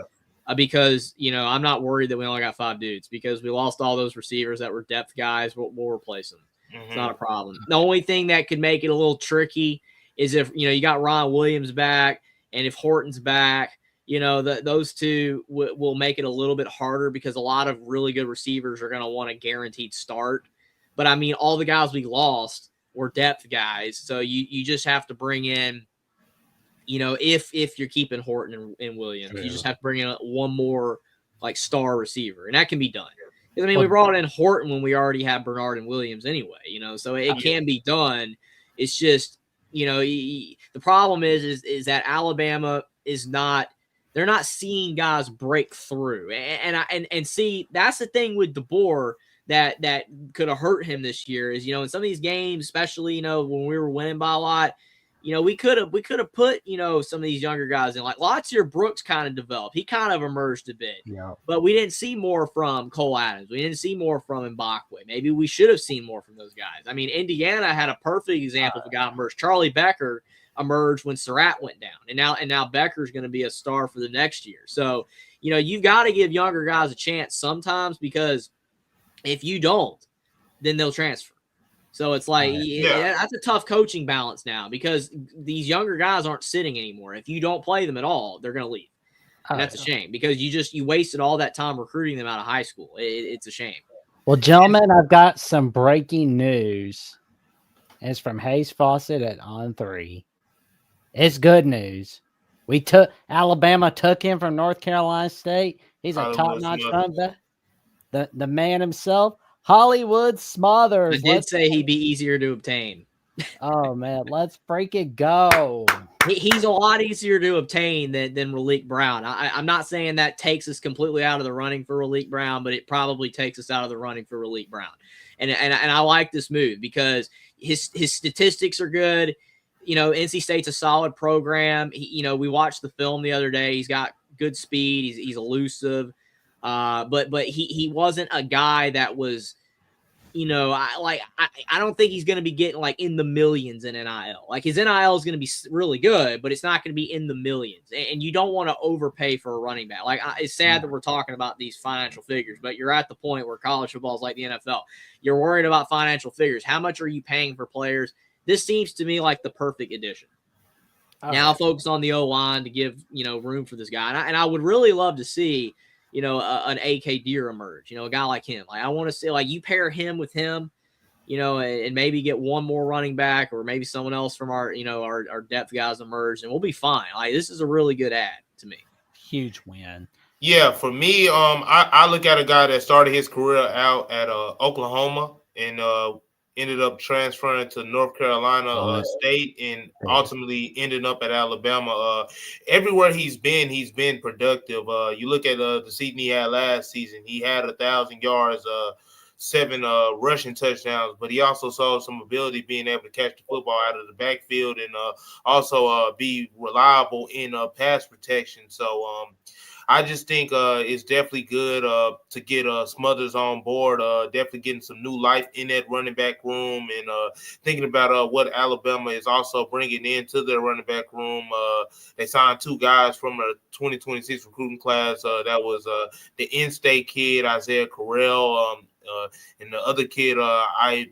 Because, I'm not worried that we only got 5 dudes because we lost all those receivers that were depth guys. We'll replace them. Mm-hmm. It's not a problem. The only thing that could make it a little tricky is if, you got Ron Williams back and if Horton's back, those two will make it a little bit harder because a lot of really good receivers are going to want a guaranteed start. But, I mean, all the guys we lost were depth guys. So you just have to bring in, if you're keeping Horton and Williams, you just have to bring in one more like star receiver, and that can be done. I mean, we brought in Horton when we already had Bernard and Williams anyway, so it can be done. It's just, the problem is that Alabama is not. They're not seeing guys break through, and see that's the thing with DeBoer that could have hurt him this year is in some of these games, especially when we were winning by a lot. We could have put, some of these younger guys in. Like Latier Brooks kind of developed. He kind of emerged a bit. Yeah. But we didn't see more from Cole Adams. We didn't see more from Mbakwe. Maybe we should have seen more from those guys. I mean, Indiana had a perfect example of a guy emerged. Charlie Becker emerged when Surratt went down. And now Becker's going to be a star for the next year. So, you've got to give younger guys a chance sometimes because if you don't, then they'll transfer. So it's like that's a tough coaching balance now because these younger guys aren't sitting anymore. If you don't play them at all, they're going to leave. And that's a shame because you wasted all that time recruiting them out of high school. It's a shame. Well, gentlemen, I've got some breaking news. It's from Hayes Fawcett at On3. It's good news. Alabama took him from North Carolina State. He's a top-notch running back. The man himself. Hollywood Smothers. I did say he'd be easier to obtain. Oh, man. Let's break it go. He's a lot easier to obtain than Raleek Brown. I'm not saying that takes us completely out of the running for Raleek Brown, but it probably takes us out of the running for Raleek Brown. And I like this move because his statistics are good. NC State's a solid program. We watched the film the other day. He's got good speed. He's elusive. But he wasn't a guy that was, I don't think he's going to be getting like in the millions in NIL. Like his NIL is going to be really good, but it's not going to be in the millions. And you don't want to overpay for a running back. Like it's sad that we're talking about these financial figures, but you're at the point where college football is like the NFL. You're worried about financial figures. How much are you paying for players? This seems to me like the perfect addition. Now focus on the O-line to give, room for this guy. And I would really love to see, an AK Deer emerge, a guy like him. Like I want to see, like you pair him with him, and maybe get one more running back or maybe someone else from our depth guys emerge and we'll be fine. Like this is a really good ad to me. Huge win. Yeah, for me, I look at a guy that started his career out at Oklahoma and ended up transferring to North Carolina State and ultimately ended up at Alabama. Everywhere he's been productive. You look at the season he had last season, he had 1,000 yards, 7 rushing touchdowns, but he also saw some ability being able to catch the football out of the backfield and also be reliable in pass protection. So I just think it's definitely good to get Smothers on board. Definitely getting some new life in that running back room, and thinking about what Alabama is also bringing into their running back room. They signed 2 guys from a 2026 recruiting class. That was the in-state kid Isaiah Carell, and the other kid I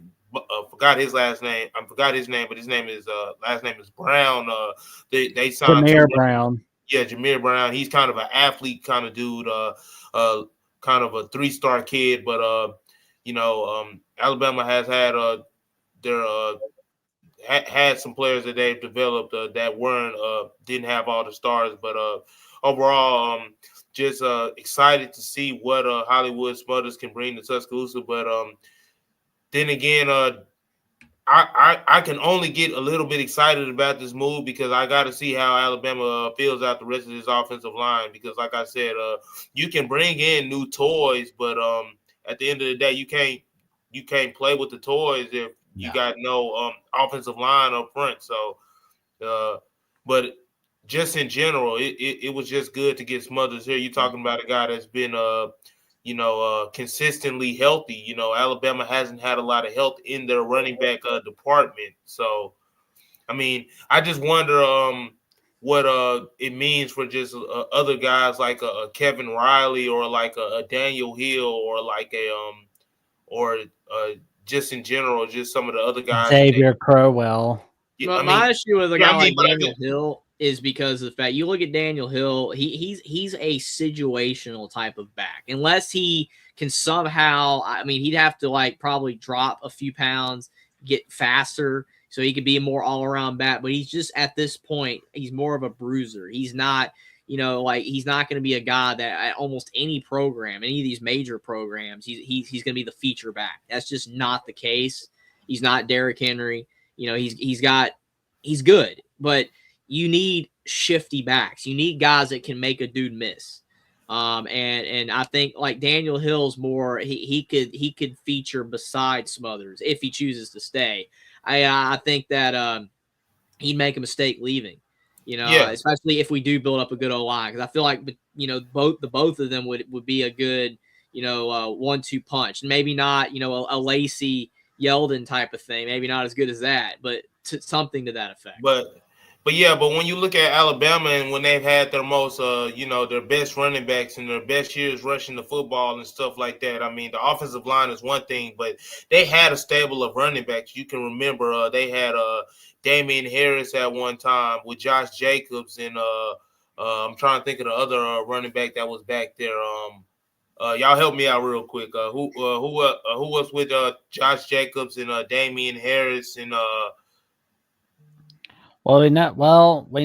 forgot his last name. I forgot his name, but his name is last name is Brown. They signed Jameer Brown. Yeah, Jameer Brown. He's kind of an athlete kind of dude, kind of a 3-star kid. But Alabama has had had some players that they've developed that weren't didn't have all the stars. But overall, just excited to see what Hollywood Smothers can bring to Tuscaloosa. But then again, I can only get a little bit excited about this move because I got to see how Alabama fills out the rest of this offensive line. Because, like I said, you can bring in new toys, but at the end of the day, you can't play with the toys if you got no offensive line up front. So, but just in general, it was just good to get Smothers here. You're talking about a guy that's been consistently healthy. Alabama hasn't had a lot of health in their running back department. So, I mean, I just wonder what it means for just other guys like Kevin Riley or like a Daniel Hill or like just in general, just some of the other guys. Xavier Crowell. Well, my issue with a guy like Daniel Hill is because of the fact you look at Daniel Hill, he's a situational type of back. Unless he can somehow, he'd have to probably drop a few pounds, get faster, so he could be a more all-around back. But he's just at this point, he's more of a bruiser. He's not, he's not going to be a guy that at almost any program, any of these major programs, he's going to be the feature back. That's just not the case. He's not Derrick Henry. He's good, but you need shifty backs. You need guys that can make a dude miss. And I think like Daniel Hill's more, he could feature beside Smothers if he chooses to stay. I think that he'd make a mistake leaving, especially if we do build up a good O-line. Because I feel like, both of them would be a good, 1-2 punch. And maybe not, a Lacey Yeldon type of thing. Maybe not as good as that, but something to that effect. But when you look at Alabama and when they've had their most, their best running backs and their best years rushing the football and stuff like that, the offensive line is one thing, but they had a stable of running backs. You can remember they had Damian Harris at one time with Josh Jacobs, and I'm trying to think of the other running back that was back there. Y'all help me out real quick. Who was with Josh Jacobs and Damian Harris and we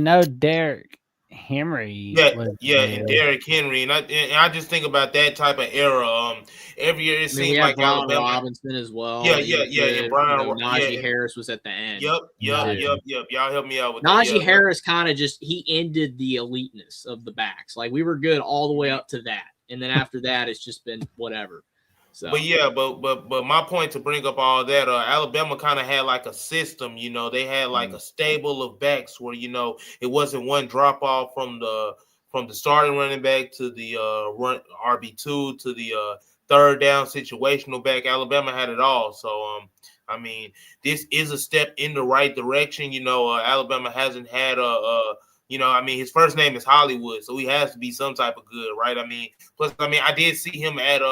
know Derrick Henry. And Derrick Henry, and I just think about that type of era. Every year it seems like Brian Alabama Robinson as well. And Brian Najee Harris was at the end. Yep. Y'all help me out with Najee Harris kind of he ended the eliteness of the backs. Like we were good all the way up to that, and then after that, it's just been whatever. So. But my point to bring up all that, Alabama kind of had like a system, they had like a stable of backs where, it wasn't one drop off from the starting running back to the RB2 to the third down situational back. Alabama had it all. So, this is a step in the right direction. Alabama hasn't had his first name is Hollywood, so he has to be some type of good, right? Plus, I did see him at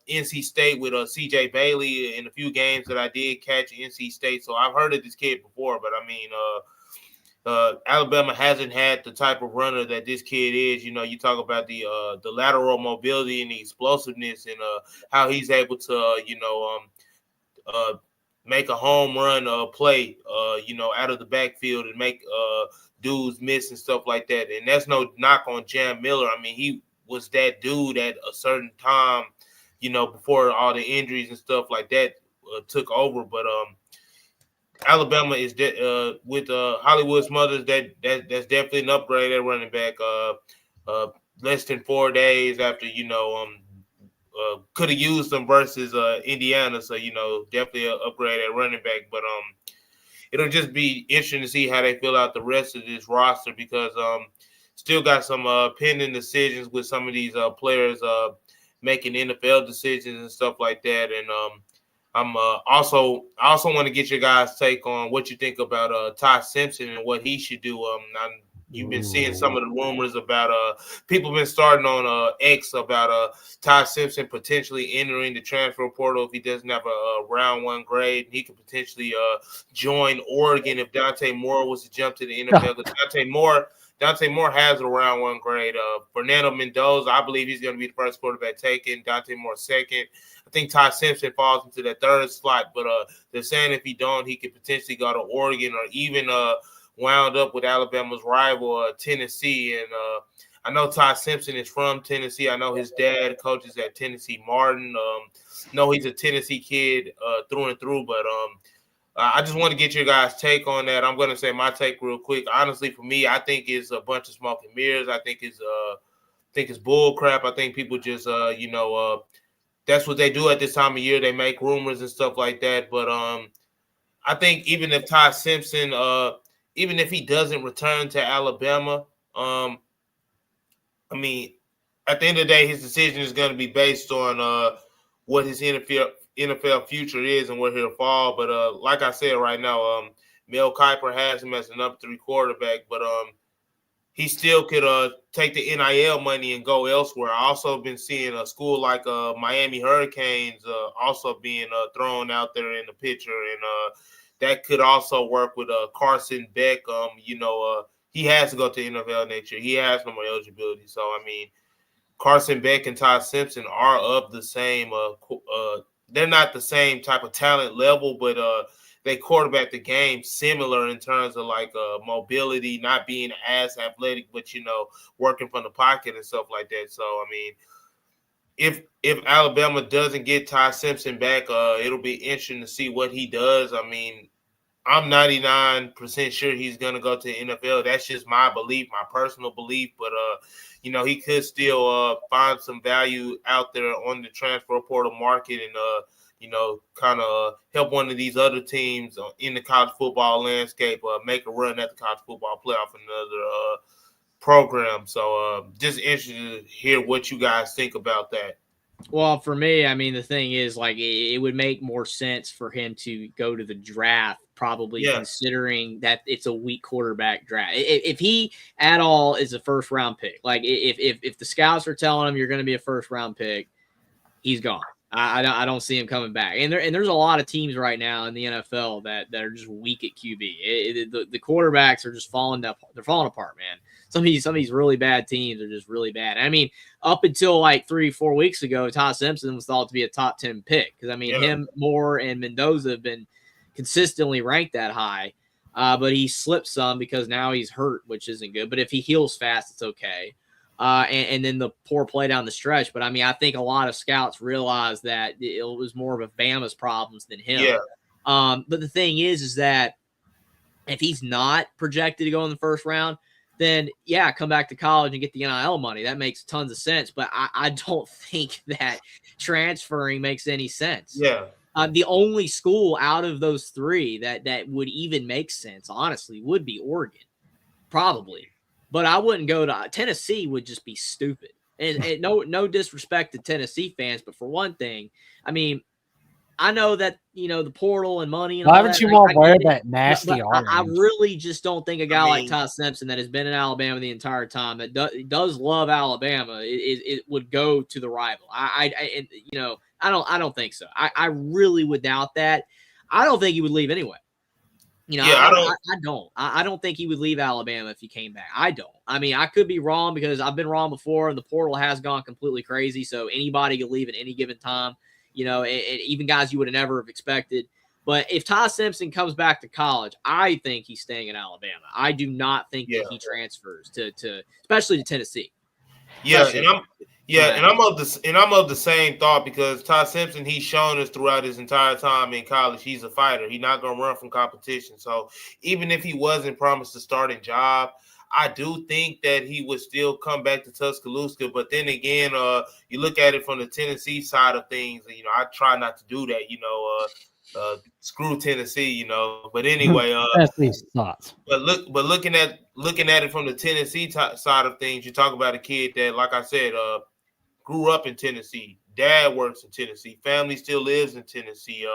NC State with CJ Bailey in a few games that I did catch at NC State. So I've heard of this kid before, but Alabama hasn't had the type of runner that this kid is. You talk about the lateral mobility and the explosiveness and how he's able to, make a home run play, out of the backfield and make dudes miss and stuff like that. And that's no knock on Jam Miller. He was that dude at a certain time, before all the injuries and stuff like that took over. But Alabama is with Hollywood Smothers. That's definitely an upgrade at running back. Less than 4 days after could have used them versus Indiana. So definitely an upgrade at running back. But it'll just be interesting to see how they fill out the rest of this roster because still got some pending decisions with some of these players making NFL decisions and stuff like that. And I also want to get your guys' take on what you think about Ty Simpson and what he should do. You've been seeing some of the rumors about people been starting on X about Ty Simpson potentially entering the transfer portal if he doesn't have a round 1 grade. He could potentially join Oregon if Dante Moore was to jump to the NFL. Dante Moore has a round 1 grade. Fernando Mendoza, I believe he's going to be the first quarterback taken. Dante Moore second. I think Ty Simpson falls into that third slot, but they're saying if he don't, he could potentially go to Oregon or even wound up with Alabama's rival, Tennessee. And I know Ty Simpson is from Tennessee. I know his dad coaches at Tennessee Martin. Know he's a Tennessee kid through and through, but I just want to get your guys' take on that. I'm going to say my take real quick. Honestly, for me, I think it's a bunch of smoke and mirrors. I think it's bull crap. I think people just, that's what they do at this time of year. They make rumors and stuff like that. But I think even if Ty Simpson, even if he doesn't return to Alabama, I mean, at the end of the day, his decision is going to be based on what his NFL future is and where he'll fall. But like I said right now, Mel Kiper has him as the number 3 quarterback, but he still could take the NIL money and go elsewhere. I also been seeing a school like Miami Hurricanes also being thrown out there in the picture, and that could also work with Carson Beck. He has to go to NFL next year. He has no more eligibility. So, I mean, Carson Beck and Ty Simpson are of the same they're not the same type of talent level, but they quarterback the game similar in terms of like mobility, not being as athletic, but working from the pocket and stuff like that. So I mean, if Alabama doesn't get Ty Simpson back, it'll be interesting to see what he does. I mean, I'm 99% sure he's gonna go to the NFL. That's just my belief, my personal belief. But he could still find some value out there on the transfer portal market and kind of help one of these other teams in the college football landscape make a run at the college football playoff, another program. So just interested to hear what you guys think about that. Well, for me, I mean, the thing is, like, it would make more sense for him to go to the draft, probably considering that it's a weak quarterback draft. If he at all is a first-round pick, like if the scouts are telling him you're going to be a first-round pick, he's gone. I don't see him coming back. And there's a lot of teams right now in the NFL that are just weak at QB. The quarterbacks are just falling apart, man. Some of these really bad teams are just really bad. I mean, up until like 3-4 weeks ago, Ty Simpson was thought to be a top 10 pick because him, Moore, and Mendoza have been consistently ranked that high. But he slipped some because now he's hurt, which isn't good. But if he heals fast, it's okay. And then the poor play down the stretch. But I mean, I think a lot of scouts realized that it was more of a Bama's problems than him. Yeah. But the thing is that if he's not projected to go in the first round, then come back to college and get the NIL money. That makes tons of sense. But I don't think that transferring makes any sense. Yeah. The only school out of those 3 that would even make sense, honestly, would be Oregon, probably. But I wouldn't go to Tennessee. Would just be stupid. And no disrespect to Tennessee fans, but for one thing, I mean, I know that the portal and money. And why haven't you all wear that nasty orange? I really just don't think a guy like Ty Simpson that has been in Alabama the entire time that does love Alabama it would go to the rival. I don't think so. I really would doubt that. I don't think he would leave anyway. I don't think he would leave Alabama if he came back. I don't. I mean, I could be wrong because I've been wrong before, and the portal has gone completely crazy. So anybody can leave at any given time. Even guys you would have never have expected. But if Ty Simpson comes back to college, I think he's staying in Alabama. I do not think that he transfers to especially to Tennessee. Yeah, and I'm of the same thought because Ty Simpson, he's shown us throughout his entire time in college, he's a fighter. He's not going to run from competition. So even if he wasn't promised a starting job, I do think that he would still come back to Tuscaloosa, but then again, you look at it from the Tennessee side of things. I try not to do that. Screw Tennessee. But anyway, Tennessee's thoughts. but looking at it from the Tennessee side of things, you talk about a kid that, like I said, grew up in Tennessee. Dad works in Tennessee. Family still lives in Tennessee.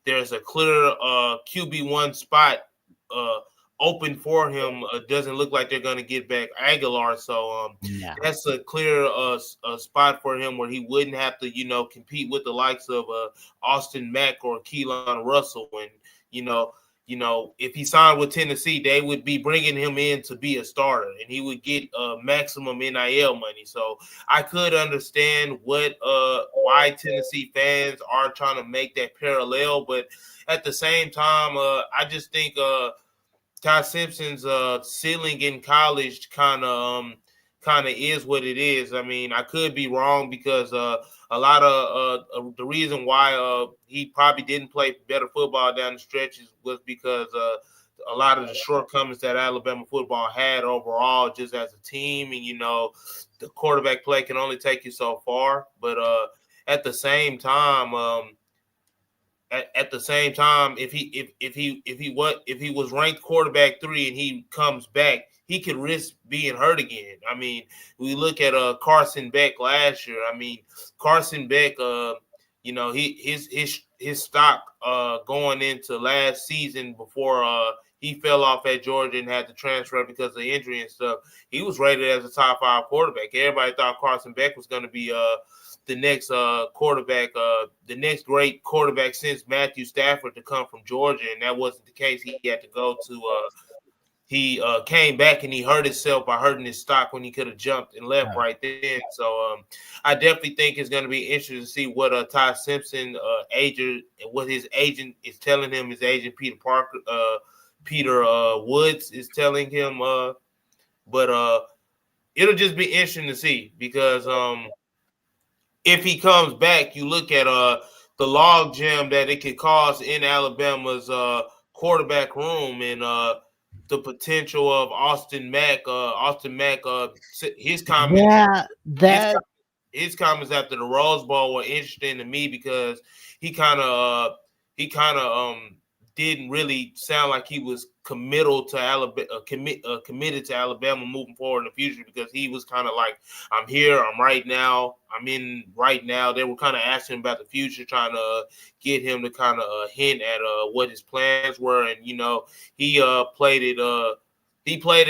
There's a clear QB1 spot open for him. Doesn't look like they're going to get back Aguilar. So that's a clear spot for him where he wouldn't have to, compete with the likes of Austin Mack or Keelan Russell. And, if he signed with Tennessee, they would be bringing him in to be a starter, and he would get maximum NIL money. So I could understand why Tennessee fans are trying to make that parallel, but at the same time, I just think Ty Simpson's ceiling in college kind of is what it is. I mean, I could be wrong because a lot of the reason why he probably didn't play better football down the stretches was because a lot of the shortcomings that Alabama football had overall just as a team. And, the quarterback play can only take you so far. But at the same time, if he was ranked quarterback 3 and he comes back, he could risk being hurt again. I mean, we look at Carson Beck last year. I mean, Carson Beck, his stock going into last season before he fell off at Georgia and had to transfer because of injury and stuff. He was rated as a top 5 quarterback. Everybody thought Carson Beck was going to be the next quarterback, the next great quarterback since Matthew Stafford to come from Georgia, and that wasn't the case. He had to go to he came back and he hurt himself by hurting his stock when he could have jumped and left right then. So I definitely think it's going to be interesting to see what Ty Simpson what his agent is telling him. His agent Peter Woods is telling him. But it'll just be interesting to see because if he comes back, you look at the log jam that it could cause in Alabama's quarterback room and the potential of Austin Mack. His comments. Yeah, his comments after the Rose Bowl were interesting to me because he kind of didn't really sound like he was committed to Alabama moving forward in the future, because he was kind of like, I'm here, I'm in right now. They were kind of asking about the future, trying to get him to kind of hint at what his plans were. And, he played it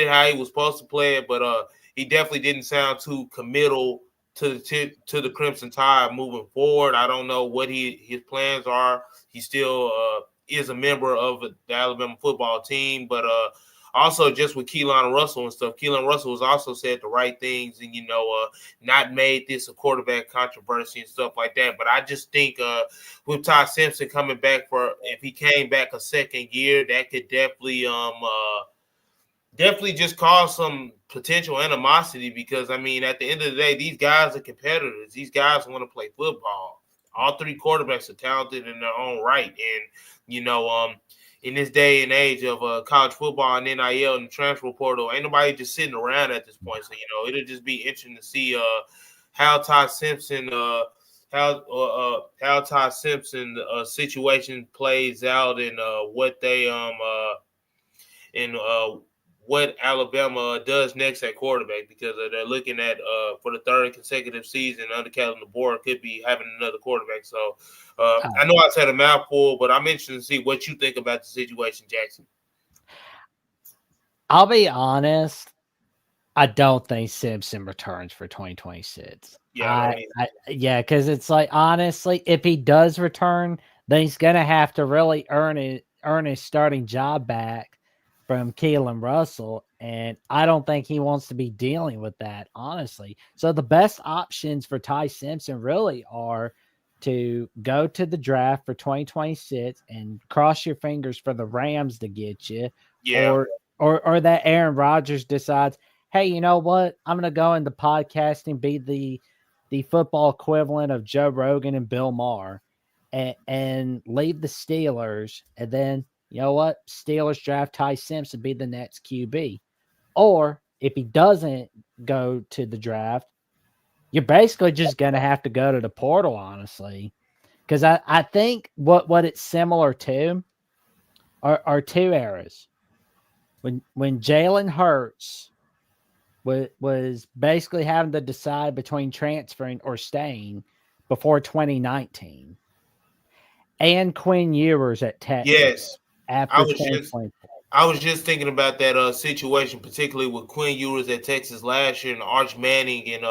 how he was supposed to play it, but he definitely didn't sound too committal to the Crimson Tide moving forward. I don't know what his plans are. He still is a member of the Alabama football team, but also just with Keelan Russell and stuff. Keelan Russell has also said the right things and, not made this a quarterback controversy and stuff like that. But I just think with Ty Simpson coming back if he came back a second year, that could definitely just cause some potential animosity, because, I mean, at the end of the day, these guys are competitors. These guys want to play football. All 3 quarterbacks are talented in their own right. And, in this day and age of college football and NIL and the transfer portal, ain't nobody just sitting around at this point. So, it'll just be interesting to see how Ty Simpson situation plays out and what they what Alabama does next at quarterback, because they're looking at for the 3rd consecutive season under Kellen DeBoer could be having another quarterback. So I know I said a mouthful, but I'm interested to see what you think about the situation, Jackson. I'll be honest. I don't think Simpson returns for 2026. Yeah, because it's like, honestly, if he does return, then he's gonna have to really earn his starting job back from Keelan Russell, and I don't think he wants to be dealing with that, honestly. So the best options for Ty Simpson really are to go to the draft for 2026 and cross your fingers for the Rams to get you, or that Aaron Rodgers decides, hey, you know what? I'm going to go into podcasting, be the football equivalent of Joe Rogan and Bill Maher, and leave the Steelers, and then, you know what? Steelers draft Ty Simpson, be the next QB. Or if he doesn't go to the draft, you're basically just going to have to go to the portal, honestly. Because I think what it's similar to are two eras. When Jalen Hurts was basically having to decide between transferring or staying before 2019, and Quinn Ewers at Texas Yes, after 2020. I was just thinking about that situation, particularly with Quinn Ewers at Texas last year and Arch Manning, and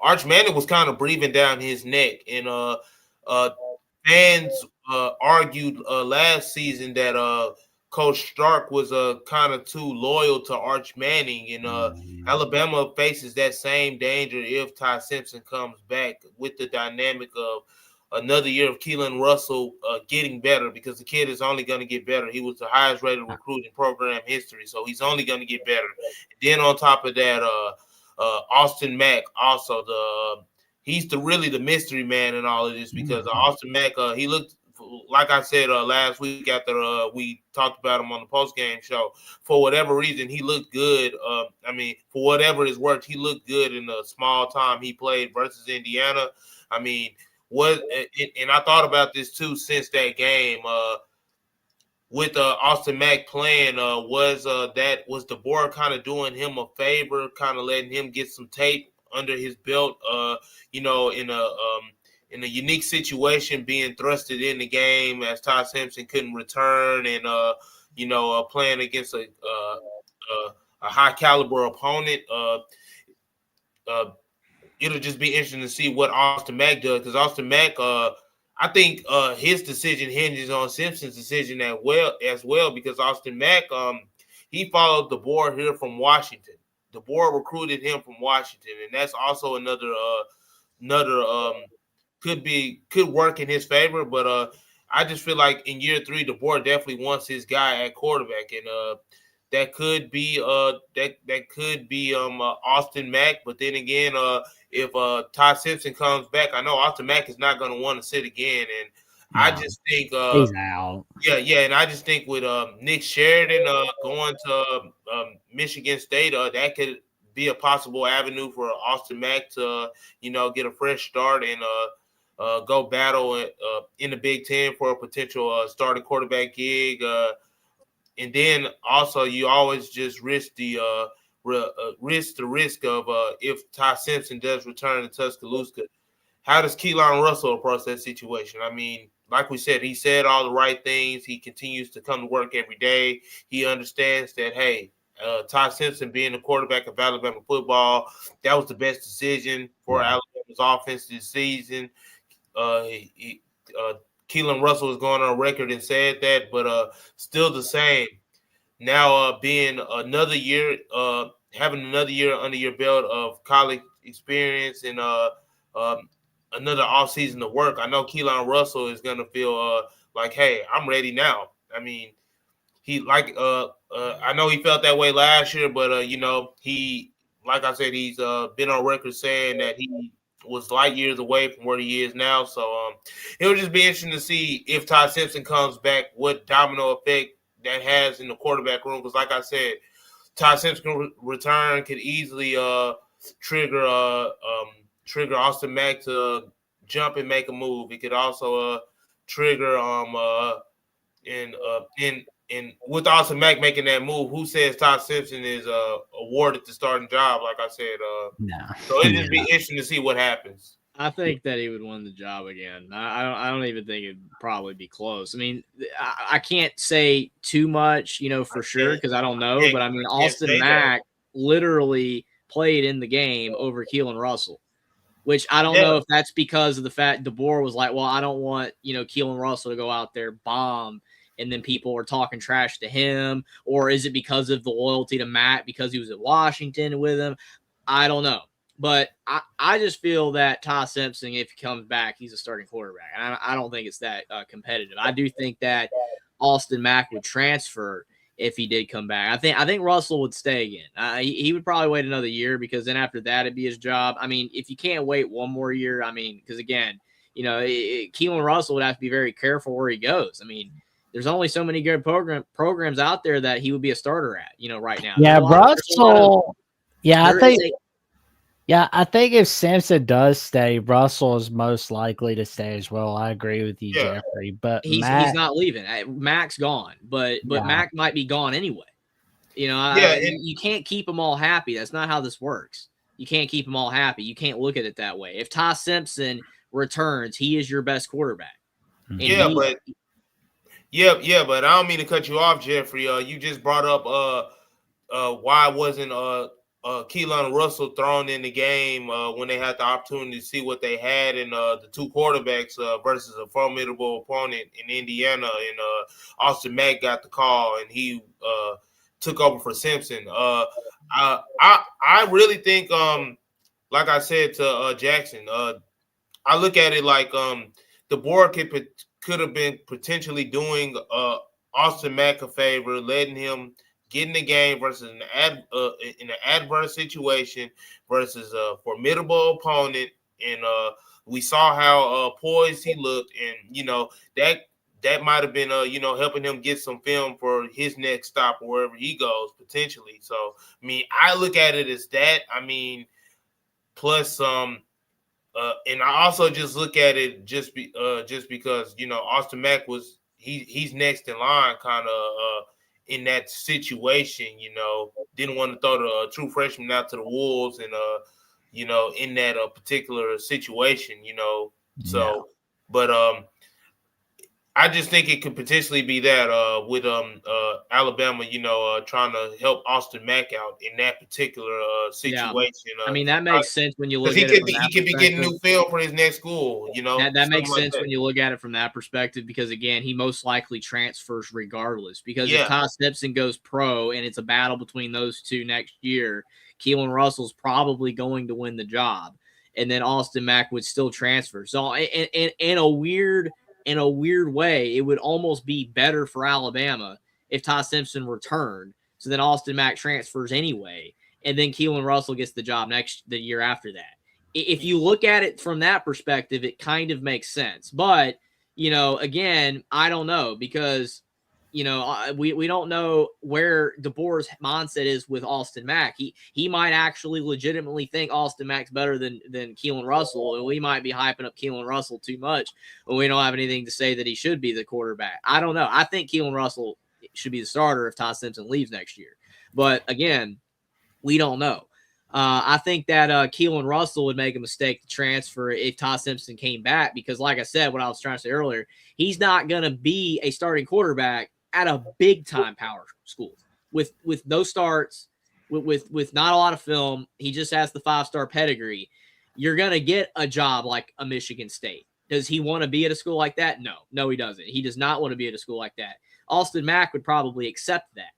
Arch Manning was kind of breathing down his neck, and fans argued last season that Coach Stark was kind of too loyal to Arch Manning, and Alabama faces that same danger if Ty Simpson comes back, with the dynamic of another year of Keelan Russell getting better, because the kid is only going to get better. He was the highest rated recruit in program history, so he's only going to get better. Then on top of that, Austin Mack also he's really the mystery man in all of this, because Austin Mack he looked, like I said last week after we talked about him on the post-game show, for whatever reason he looked good. I mean, for whatever it's worth, he looked good in the small time he played versus Indiana. I mean, and I thought about this too since that game with Austin Mack playing. Was the board kind of doing him a favor, kind of letting him get some tape under his belt? In a unique situation, being thrusted in the game as Ty Simpson couldn't return, and playing against a high caliber opponent. It'll just be interesting to see what Austin Mack does, because Austin Mack, I think his decision hinges on Simpson's decision as well, because Austin Mack, he followed the board here from Washington. The board recruited him from Washington, and that's also another could work in his favor. But I just feel like in year 3, the board definitely wants his guy at quarterback, and that could be Austin Mack. But then again, if Ty Simpson comes back, I know Austin Mack is not going to want to sit again, and I just think he's out. Yeah, and I just think with Nick Sheridan going to Michigan State, that could be a possible avenue for Austin Mack to get a fresh start and go battle in the Big Ten for a potential starting quarterback gig. And then also you always just risk the risk of if Ty Simpson does return to Tuscaloosa, how does Keelan Russell approach that situation? I mean, like we said, he said all the right things. He continues to come to work every day. He understands that, hey, Ty Simpson being the quarterback of Alabama football, that was the best decision for Alabama's offense this season. Keelan Russell is going on record and said that, but still the same. Now being another year, having another year under your belt of college experience and another offseason to work, I know Keelan Russell is going to feel like, hey, I'm ready now. I mean, I know he felt that way last year, but he, like I said, he's been on record saying that he was light years away from where he is now. So it'll just be interesting to see if Ty Simpson comes back, what domino effect that has in the quarterback room. Because like I said, Ty Simpson return could easily trigger Austin Mack to jump and make a move. It could also trigger and with Austin Mack making that move, who says Ty Simpson is awarded the starting job? Like I said, no. So it'd just be interesting to see what happens. I think that he would win the job again. I don't even think it'd probably be close. I mean, I can't say too much, for sure, because I don't know. But I mean, Austin Mack literally played in the game over Keelan Russell, which I don't know if that's because of the fact DeBoer was like, well, I don't want Keelan Russell to go out there bomb, and then people are talking trash to him, or is it because of the loyalty to Matt because he was at Washington with him? I don't know. But I just feel that Ty Simpson, if he comes back, he's a starting quarterback. And I don't think it's that competitive. I do think that Austin Mack would transfer if he did come back. I think Russell would stay again. He would probably wait another year, because then after that, it'd be his job. I mean, if you can't wait one more year, I mean, because again, Keelan Russell would have to be very careful where he goes. I mean, there's only so many good programs out there that he would be a starter at, right now. Yeah, Russell. Yeah, There is a I think if Simpson does stay, Russell is most likely to stay as well. I agree with you, Yeah. Jeffrey. But he's not leaving. Mac's gone, but Yeah. Mac might be gone anyway. You know, Yeah, you can't keep them all happy. That's not how this works. You can't keep them all happy. You can't look at it that way. If Ty Simpson returns, he is your best quarterback. And yeah, he, but but I don't mean to cut you off, Jeffrey. You just brought up why wasn't Keelan Russell thrown in the game when they had the opportunity to see what they had in the two quarterbacks versus a formidable opponent in Indiana, and Austin Mack got the call and he took over for Simpson. I really think like I said to Jackson, I look at it like the board could have been potentially doing Austin Mack a favor, letting him get in the game versus in an adverse situation versus a formidable opponent, and we saw how poised he looked, and that might have been helping him get some film for his next stop or wherever he goes potentially. So I mean, I look at it as that. I mean, plus and I also just look at it just because Austin Mack he's next in line, kind of in that situation. Didn't want to throw the true freshman out to the wolves, and in that particular situation. So, but I just think it could potentially be that with Alabama, trying to help Austin Mack out in that particular situation. I mean, that makes sense when you look Because at it. he could be getting new film for his next school. That makes like sense that. when you look at it from that perspective, because again, he most likely transfers regardless. Because if Ty Simpson goes pro and it's a battle between those two next year, Keelan Russell's probably going to win the job, and then Austin Mack would still transfer. So in a weird way, it would almost be better for Alabama if Ty Simpson returned. So then Austin Mack transfers anyway, and then Keelan Russell gets the job the year after that. If you look at it from that perspective, it kind of makes sense. But, again, I don't know, because, we don't know where DeBoer's mindset is with Austin Mack. He might actually legitimately think Austin Mack's better than Keelan Russell, and we might be hyping up Keelan Russell too much, but we don't have anything to say that he should be the quarterback. I don't know. I think Keelan Russell should be the starter if Ty Simpson leaves next year. But, again, we don't know. I think that Keelan Russell would make a mistake to transfer if Ty Simpson came back, because, like I said, what I was trying to say earlier, he's not going to be a starting quarterback at a big-time power school with no starts, with not a lot of film. He just has the 5-star pedigree. You're going to get a job like a Michigan State. Does he want to be at a school like that? No, he doesn't. He does not want to be at a school like that. Austin Mack would probably accept that.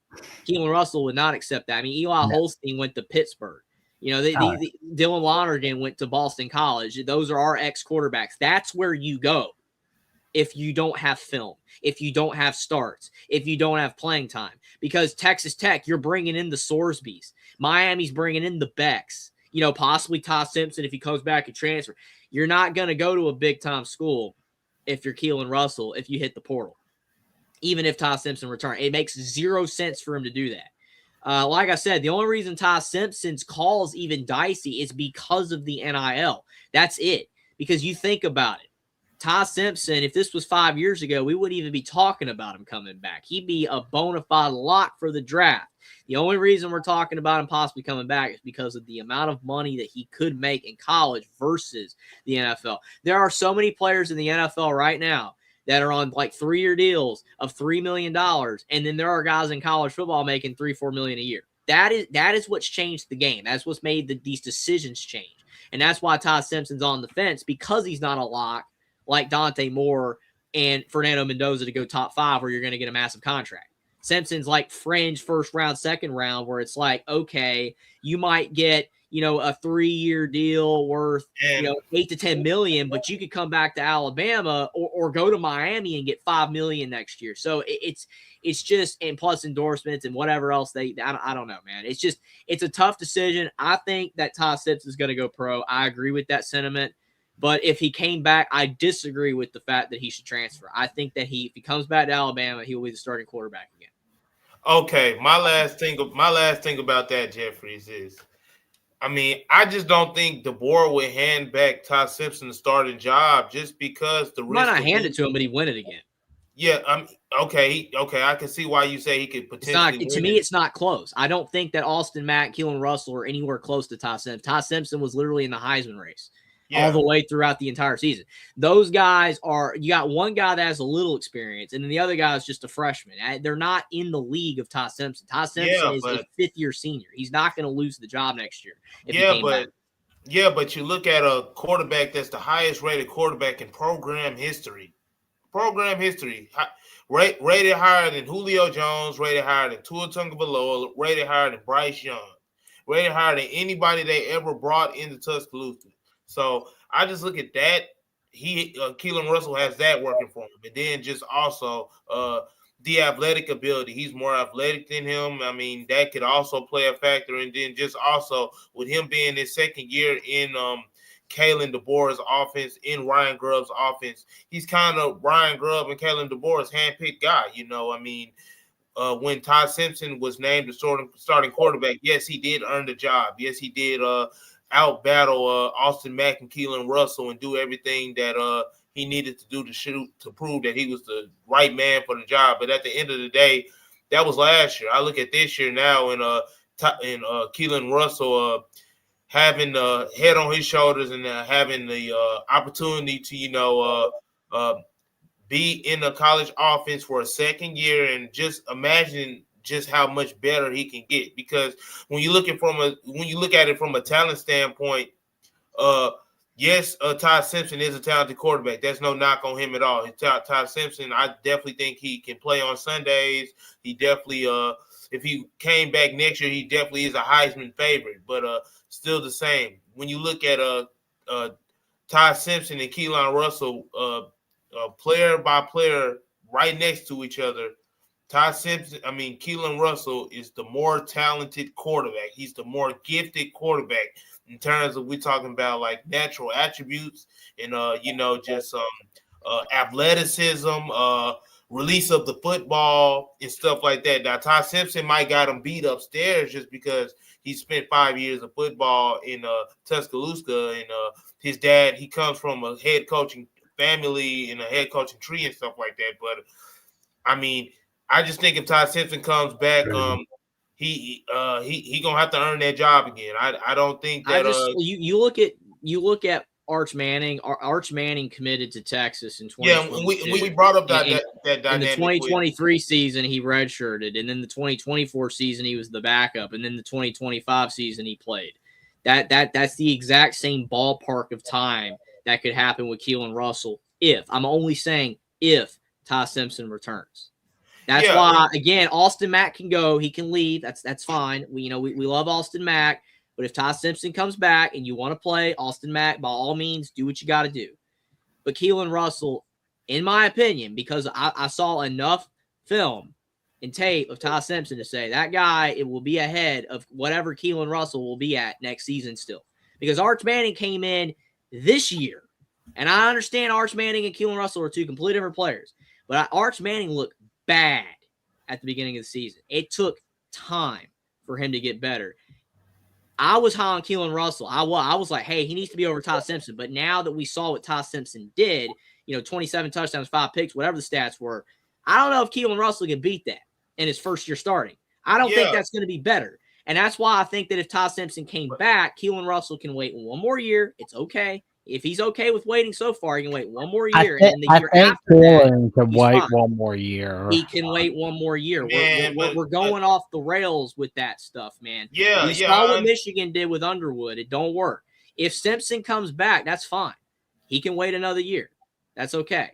Keelan Russell would not accept that. I mean, Eli Holstein went to Pittsburgh. Dylan Lonergan went to Boston College. Those are our ex-quarterbacks. That's where you go if you don't have film, if you don't have starts, if you don't have playing time. Because Texas Tech, you're bringing in the Sorsbys. Miami's bringing in the Becks. Possibly Ty Simpson if he comes back and transfer. You're not going to go to a big-time school if you're Keelan Russell if you hit the portal, even if Ty Simpson returns. It makes zero sense for him to do that. Like I said, the only reason Ty Simpson's call is even dicey is because of the NIL. That's it. Because you think about it. Ty Simpson, if this was 5 years ago, we wouldn't even be talking about him coming back. He'd be a bona fide lock for the draft. The only reason we're talking about him possibly coming back is because of the amount of money that he could make in college versus the NFL. There are so many players in the NFL right now that are on like 3-year deals of $3 million. And then there are guys in college football making $3-4 million a year. That is what's changed the game. That's what's made these decisions change. And that's why Ty Simpson's on the fence, because he's not a lock like Dante Moore and Fernando Mendoza to go top 5 where you're going to get a massive contract. Simpson's like fringe first round, second round, where it's like, okay, you might get, a 3-year deal worth, $8 to $10 million, but you could come back to Alabama or go to Miami and get $5 million next year. So it's just, and plus endorsements and whatever else I don't know, man. It's a tough decision. I think that Ty Simpson is going to go pro. I agree with that sentiment. But if he came back, I disagree with the fact that he should transfer. I think that if he comes back to Alabama, he will be the starting quarterback again. Okay, my last thing about that, Jeffries, is I mean, I just don't think the board would hand back Todd Simpson the starting job just because the Might risk. not hand it to him, but he win it again. Yeah, okay. I can see why you say he could potentially. It's not, to me, it's not close. I don't think that Austin Mack, Keelan Russell are anywhere close to Todd Simpson. Todd Simpson was literally in the Heisman race all the way throughout the entire season. Those guys are, you got one guy that has a little experience, and then the other guy is just a freshman. They're not in the league of Todd Simpson. Todd Simpson is a fifth-year senior. He's not going to lose the job next year. But you look at a quarterback that's the highest-rated quarterback in program history. Rated higher than Julio Jones, rated higher than Tua Tagovailoa, rated higher than Bryce Young, rated higher than anybody they ever brought into Tuscaloosa. So I just look at that. Keelan Russell has that working for him, and then just also the athletic ability. He's more athletic than him. I mean, that could also play a factor. And then just also with him being his second year in Kalen DeBoer's offense, in Ryan Grubb's offense, he's kind of Ryan Grubb and Kalen DeBoer's handpicked guy. You know, I mean, when Todd Simpson was named the starting quarterback, yes, he did earn the job. Yes, he did out-battle Austin Mack and Keelan Russell and do everything that he needed to do to prove that he was the right man for the job. But at the end of the day, that was last year. I look at this year now, and Keelan Russell having the head on his shoulders and having the opportunity to, be in the college offense for a second year, and just imagine just how much better he can get. Because when you look at it from a talent standpoint, yes, Todd Simpson is a talented quarterback. There's no knock on him at all. Todd Simpson, I definitely think he can play on Sundays. He definitely, if he came back next year, he definitely is a Heisman favorite. But still the same. When you look at Todd Simpson and Keelan Russell, player by player, right next to each other, Keelan Russell is the more talented quarterback. He's the more gifted quarterback in terms of, we're talking about like natural attributes and just athleticism, release of the football and stuff like that. Now Todd Simpson might got him beat upstairs just because he spent 5 years of football in Tuscaloosa, and his dad, he comes from a head coaching family and a head coaching tree and stuff like that. But I mean, I just think if Todd Simpson comes back, he gonna have to earn that job again. I don't think that. You look at Arch Manning. Arch Manning committed to Texas in 2022. Yeah, we brought up that dynamic. In the 2023 season, he redshirted, and then the 2024 season, he was the backup, and then the 2025 season, he played. That's the exact same ballpark of time that could happen with Keelan Russell I'm only saying if Todd Simpson returns. That's why, again, Austin Mack can go. He can leave. That's fine. We love Austin Mack. But if Todd Simpson comes back and you want to play Austin Mack, by all means, do what you got to do. But Keelan Russell, in my opinion, because I saw enough film and tape of Todd Simpson to say that guy, it will be ahead of whatever Keelan Russell will be at next season still. Because Arch Manning came in this year, and I understand Arch Manning and Keelan Russell are two completely different players, but Arch Manning looked bad at the beginning of the season. It took time for him to get better. I was high on Keelan Russell. I was like, hey, he needs to be over Todd Simpson. But now that we saw what Todd Simpson did, 27 touchdowns, 5 picks, whatever the stats were, I don't know if Keelan Russell can beat that in his first year starting. I don't think that's going to be better. And that's why I think that if Todd Simpson came back, Keelan Russell can wait one more year. It's okay. If he's okay with waiting so far, he can wait one more year. And then the year after that, can wait one more year. He can wait one more year. Man, we're going off the rails with that stuff, man. We saw what Michigan did with Underwood. It don't work. If Simpson comes back, that's fine. He can wait another year. That's okay.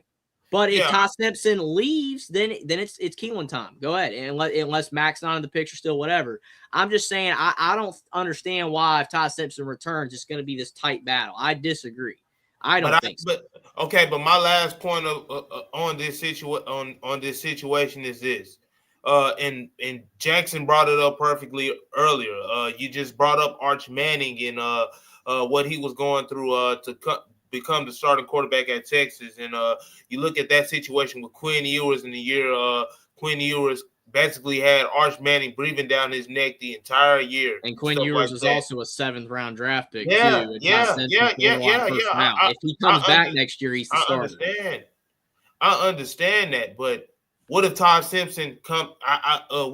But if Todd Simpson leaves, then it's Keelan time. Go ahead, unless Mack's not in the picture still, whatever. I'm just saying I don't understand why if Todd Simpson returns, it's going to be this tight battle. I disagree. I don't think so. But my last point on this situation is this. And Jackson brought it up perfectly earlier. You just brought up Arch Manning and what he was going through to become the starting quarterback at Texas. And you look at that situation with Quinn Ewers in the year Quinn Ewers basically had Arch Manning breathing down his neck the entire year. And Quinn stuff Ewers like was that. also a 7th-round draft pick Yeah, too. And yeah, Todd Simpson yeah, played yeah, a lot of yeah, yeah. personnel. If he comes back next year, he's the starter. I understand that, but what if Todd Simpson come?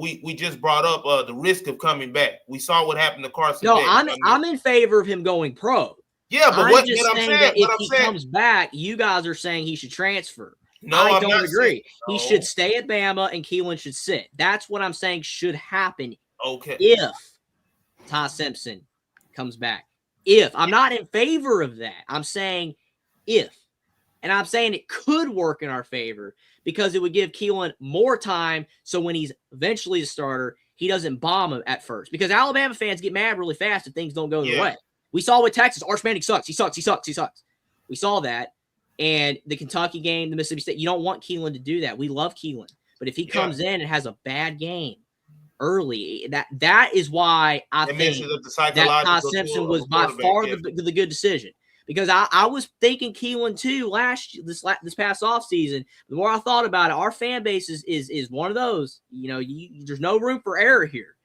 We just brought up the risk of coming back. We saw what happened to Carson. No, Beck. I'm in favor of him going pro. Yeah, but I'm just saying that if he saying, comes back, you guys are saying he should transfer. No, I I'm don't not agree. saying, no. He should stay at Bama and Keelan should sit. That's what I'm saying should happen. Okay. If Todd Simpson comes back. If. I'm not in favor of that. I'm saying if. And I'm saying it could work in our favor because it would give Keelan more time so when he's eventually the starter, he doesn't bomb him at first. Because Alabama fans get mad really fast if things don't go their way. We saw with Texas, Arch Manning sucks. He sucks. We saw that. And the Kentucky game, the Mississippi State, you don't want Keelan to do that. We love Keelan. But if he comes in and has a bad game early, that is why I think that Todd Simpson was by far the good decision. Because I was thinking Keelan too this past offseason. The more I thought about it, our fan base is one of those. There's no room for error here.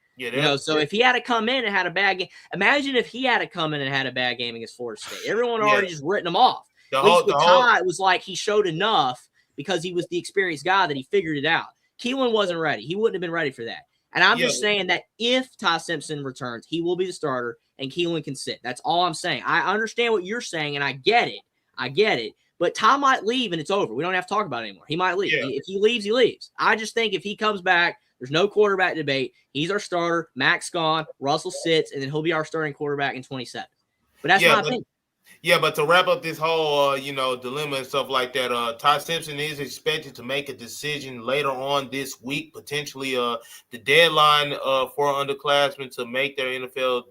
So if he had to come in and had a bad game, imagine if he had to come in and had a bad game against Florida State. Everyone already just written him off. At least with Todd, it was like he showed enough because he was the experienced guy that he figured it out. Keelan wasn't ready. He wouldn't have been ready for that. And I'm just saying that if Todd Simpson returns, he will be the starter and Keelan can sit. That's all I'm saying. I understand what you're saying, and I get it. But Todd might leave, and it's over. We don't have to talk about it anymore. He might leave. Yeah. If he leaves, he leaves. I just think if he comes back, there's no quarterback debate. He's our starter. Mac's gone. Russell sits, and then he'll be our starting quarterback in 27. But that's my opinion. Yeah, but to wrap up this whole, dilemma and stuff like that, Todd Simpson is expected to make a decision later on this week. Potentially, the deadline for underclassmen to make their NFL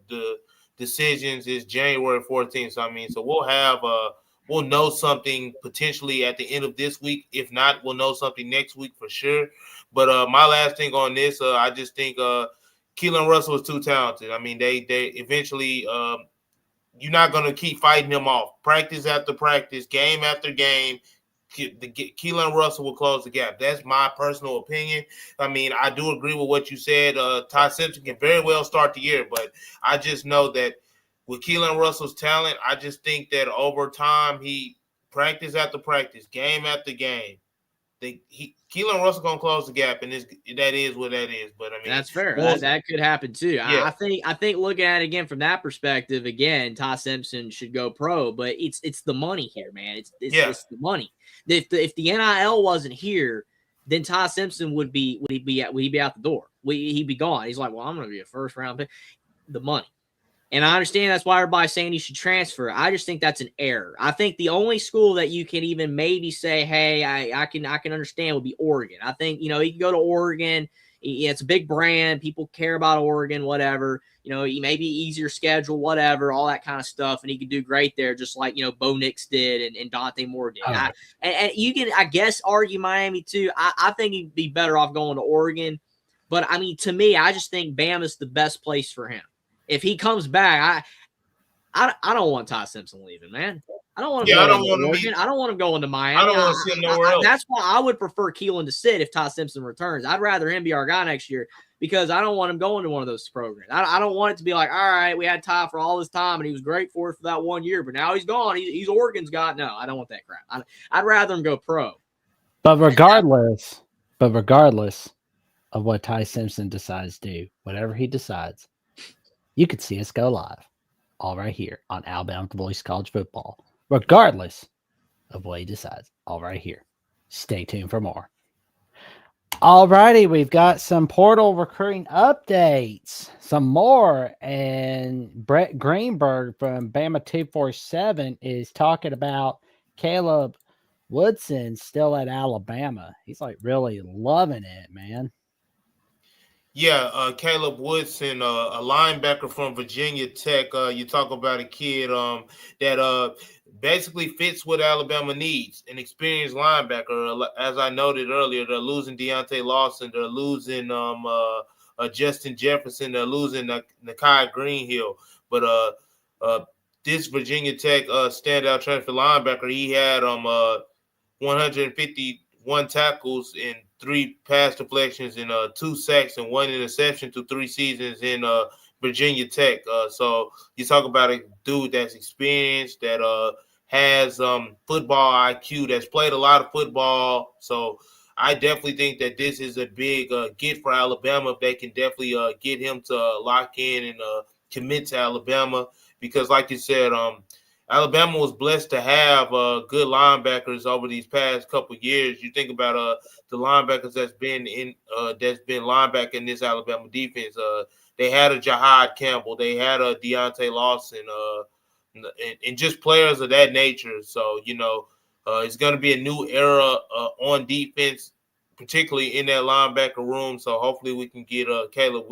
decisions is January 14th. So we'll know something potentially at the end of this week. If not, we'll know something next week for sure. But my last thing on this, I just think Keelan Russell is too talented. They eventually. You're not going to keep fighting him off. Practice after practice, game after game, Keelan Russell will close the gap. That's my personal opinion. I do agree with what you said. Todd Simpson can very well start the year, but I just know that with Keelan Russell's talent, I just think that over time, he practice after practice, game after game, Keelan Russell gonna close the gap, and that is what that is. But that's fair. That could happen too. Yeah. I think looking at it again from that perspective, again, Todd Simpson should go pro, but it's the money here, man. It's the money. If the NIL wasn't here, then Todd Simpson would he be out the door? He'd be gone. He's like, well, I'm gonna be a first round pick. The money. And I understand that's why everybody's saying he should transfer. I just think that's an error. I think the only school that you can even maybe say, hey, I can understand would be Oregon. I think, he can go to Oregon. It's a big brand. People care about Oregon, whatever. He may be easier schedule, whatever, all that kind of stuff. And he could do great there, just like, Bo Nix did and Dante Moore did. Oh. And you can, I guess, argue Miami too. I think he'd be better off going to Oregon. But, to me, I just think Bama's the best place for him. If he comes back, I don't want Todd Simpson leaving, man. I don't want him going to Oregon. I don't want him going to Miami. I don't want to see him nowhere else. That's why I would prefer Keelan to sit if Todd Simpson returns. I'd rather him be our guy next year because I don't want him going to one of those programs. I don't want it to be like, all right, we had Todd for all this time and he was great for us for that 1 year, but now he's gone. He's Oregon's guy. No, I don't want that crap. I'd rather him go pro. But regardless of what Ty Simpson decides to do, whatever he decides, you could see us go live all right here on Alabama The Voice College Football, regardless of what he decides, all right here. Stay tuned for more. All righty, we've got some portal recruiting updates, some more, and Brett Greenberg from Bama 247 is talking about Caleb Woodson still at Alabama. He's like really loving it, man. Yeah, Caleb Woodson, a linebacker from Virginia Tech. You talk about a kid that basically fits what Alabama needs, an experienced linebacker. As I noted earlier, they're losing Deontay Lawson. They're losing Justin Jefferson. They're losing Nakai Greenhill. But this Virginia Tech standout transfer linebacker, he had 151 tackles in 3 pass deflections and 2 sacks and 1 interception through 3 seasons in Virginia Tech. So you talk about a dude that's experienced, that has football IQ, that's played a lot of football. So I definitely think that this is a big get for Alabama if they can definitely get him to lock in and commit to Alabama. Because like you said, Alabama was blessed to have good linebackers over these past couple of years. You think about the linebackers that's been linebacking in this Alabama defense. They had a Jahad Campbell, they had a Deontay Lawson, and just players of that nature. So it's going to be a new era on defense, particularly in that linebacker room. So hopefully we can get Caleb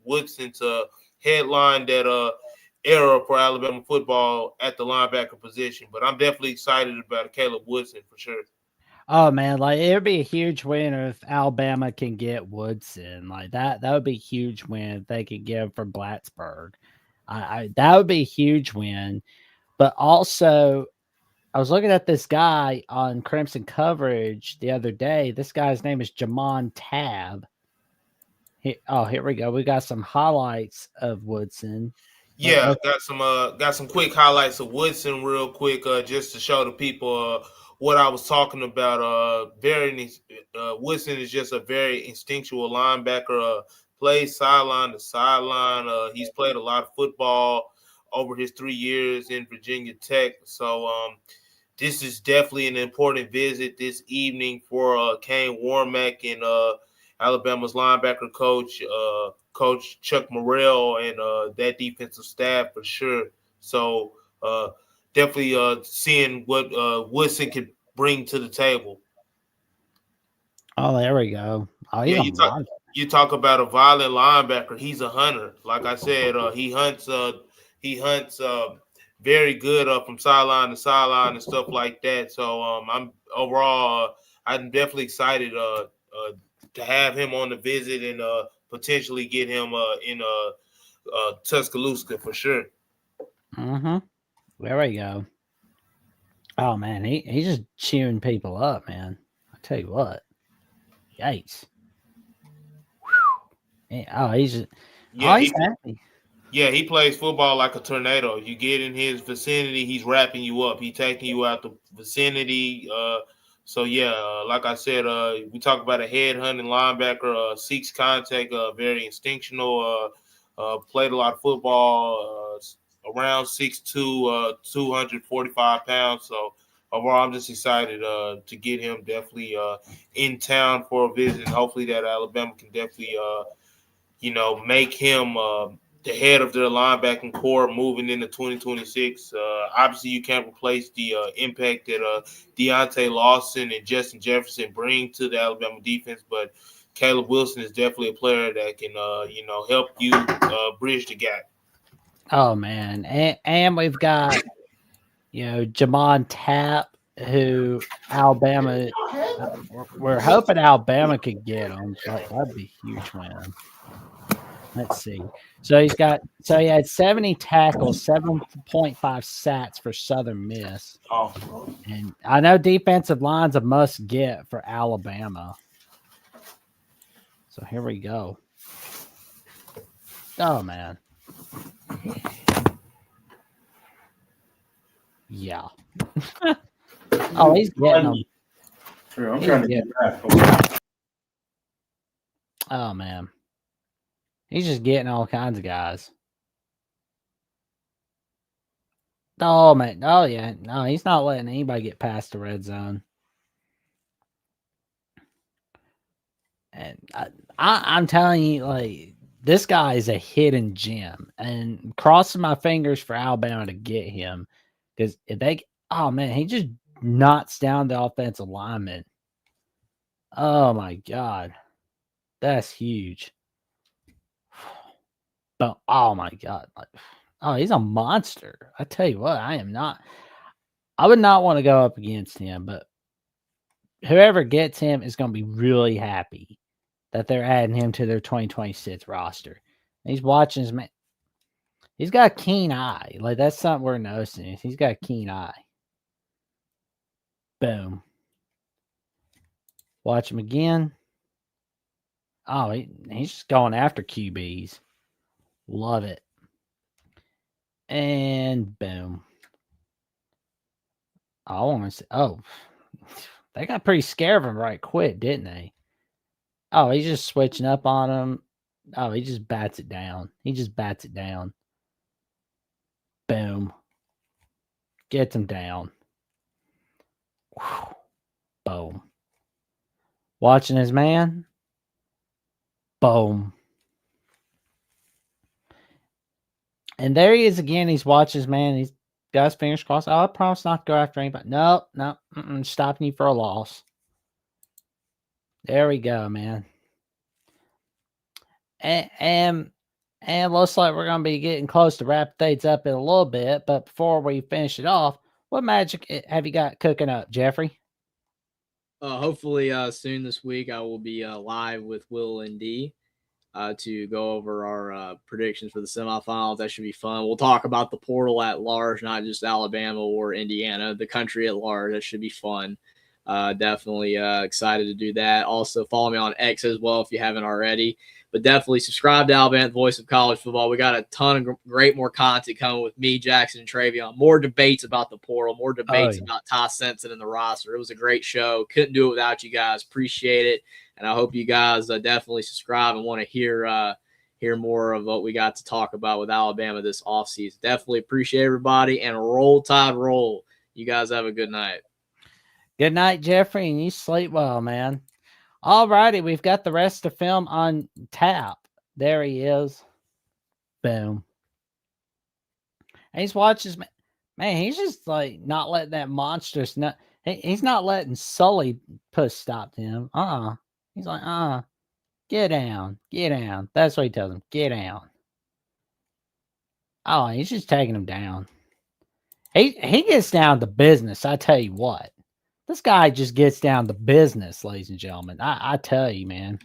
Woodson to headline that era for Alabama football at the linebacker position. But I'm definitely excited about Caleb Woodson for sure. Oh man, like it would be a huge win if Alabama can get Woodson. Like that would be a huge win if they could get him from Blacksburg. That would be a huge win. But also, I was looking at this guy on Crimson Coverage the other day. This guy's name is Jamon Tab. Here we go. We got some highlights of Woodson. Yeah, got some quick highlights of Woodson real quick, just to show the people what I was talking about. Woodson is just a very instinctual linebacker. Plays sideline to sideline. He's played a lot of football over his 3 years in Virginia Tech. So this is definitely an important visit this evening for Kane Warmack and Alabama's linebacker coach, Coach Chuck Morrell, and that defensive staff for sure. So definitely seeing what Woodson can bring to the table. Oh, there we go. Oh, yeah, you talk about a violent linebacker. He's a hunter. Like I said, he hunts very good from sideline to sideline and stuff like that. So I'm definitely excited to have him on the visit and potentially get him in Tuscaloosa for sure. Mm-hmm. There we go. Oh man, he's just chewing people up, man. I tell you what. Yikes. He's happy. Yeah, he plays football like a tornado. You get in his vicinity, he's wrapping you up. He's taking you out the vicinity. So yeah, like I said, we talk about a head hunting linebacker, seeks contact, very instinctual, played a lot of football, around 6'2", 245 pounds. So overall, I'm just excited to get him definitely in town for a visit. And hopefully that Alabama can definitely, make him the head of their linebacking core moving into 2026. Obviously, you can't replace the impact that Deontay Lawson and Justin Jefferson bring to the Alabama defense, but Caleb Wilson is definitely a player that can, help you bridge the gap. Oh man, and we've got Jamon Tapp, who Alabama. We're hoping Alabama could get him. Like, that'd be a huge win. Let's see. So he had 70 tackles, 7.5 sacks for Southern Miss. Oh. And I know defensive line's a must get for Alabama. So here we go. Oh man. Yeah. Oh, he's getting them. True. I'm trying to get that. Oh man. He's just getting all kinds of guys. Oh man. Oh yeah. No, he's not letting anybody get past the red zone. And I'm telling you, like, this guy is a hidden gem, and crossing my fingers for Alabama to get him, because if they, oh man, he just knocks down the offensive lineman. Oh my God, that's huge. But oh my God, like, oh, he's a monster. I tell you what, I would not want to go up against him, but whoever gets him is going to be really happy that they're adding him to their 2026 roster. And he's watching his man. He's got a keen eye. Like, that's something we're noticing. He's got a keen eye. Boom. Watch him again. Oh, he's just going after QBs. Love it. And boom. I want to say, oh, they got pretty scared of him right quick, didn't they? Oh, he's just switching up on him. Oh, he just bats it down. He just bats it down. Boom. Gets him down. Whew. Boom. Watching his man. Boom. And there he is again. He's watching his man. He's got his fingers crossed. Oh, I promise not to go after anybody. No. Stopping you for a loss. There we go, man. And looks like we're going to be getting close to wrap things up in a little bit. But before we finish it off, what magic have you got cooking up, Jeffrey? Hopefully soon this week I will be live with Will and D to go over our predictions for the semifinals. That should be fun. We'll talk about the portal at large, not just Alabama or Indiana, the country at large. That should be fun. Definitely excited to do that. Also, follow me on X as well if you haven't already. But definitely subscribe to Alabama, the voice of college football. We got a ton of great more content coming with me, Jackson, and Travion. More debates about the portal, more debates about Ty Sensen and the roster. It was a great show. Couldn't do it without you guys. Appreciate it. And I hope you guys definitely subscribe and want to hear more of what we got to talk about with Alabama this offseason. Definitely appreciate everybody. And roll Tide roll. You guys have a good night. Good night, Jeffrey, and you sleep well, man. All righty, we've got the rest of the film on tap. There he is. Boom. And he's watching. Man, he's just like not letting that monstrous. He's not letting Sully put a stop to him. He's like, get down. Get down. That's what he tells him. Get down. Oh, he's just taking him down. He gets down to business, I tell you what. This guy just gets down to business, ladies and gentlemen. I tell you, man.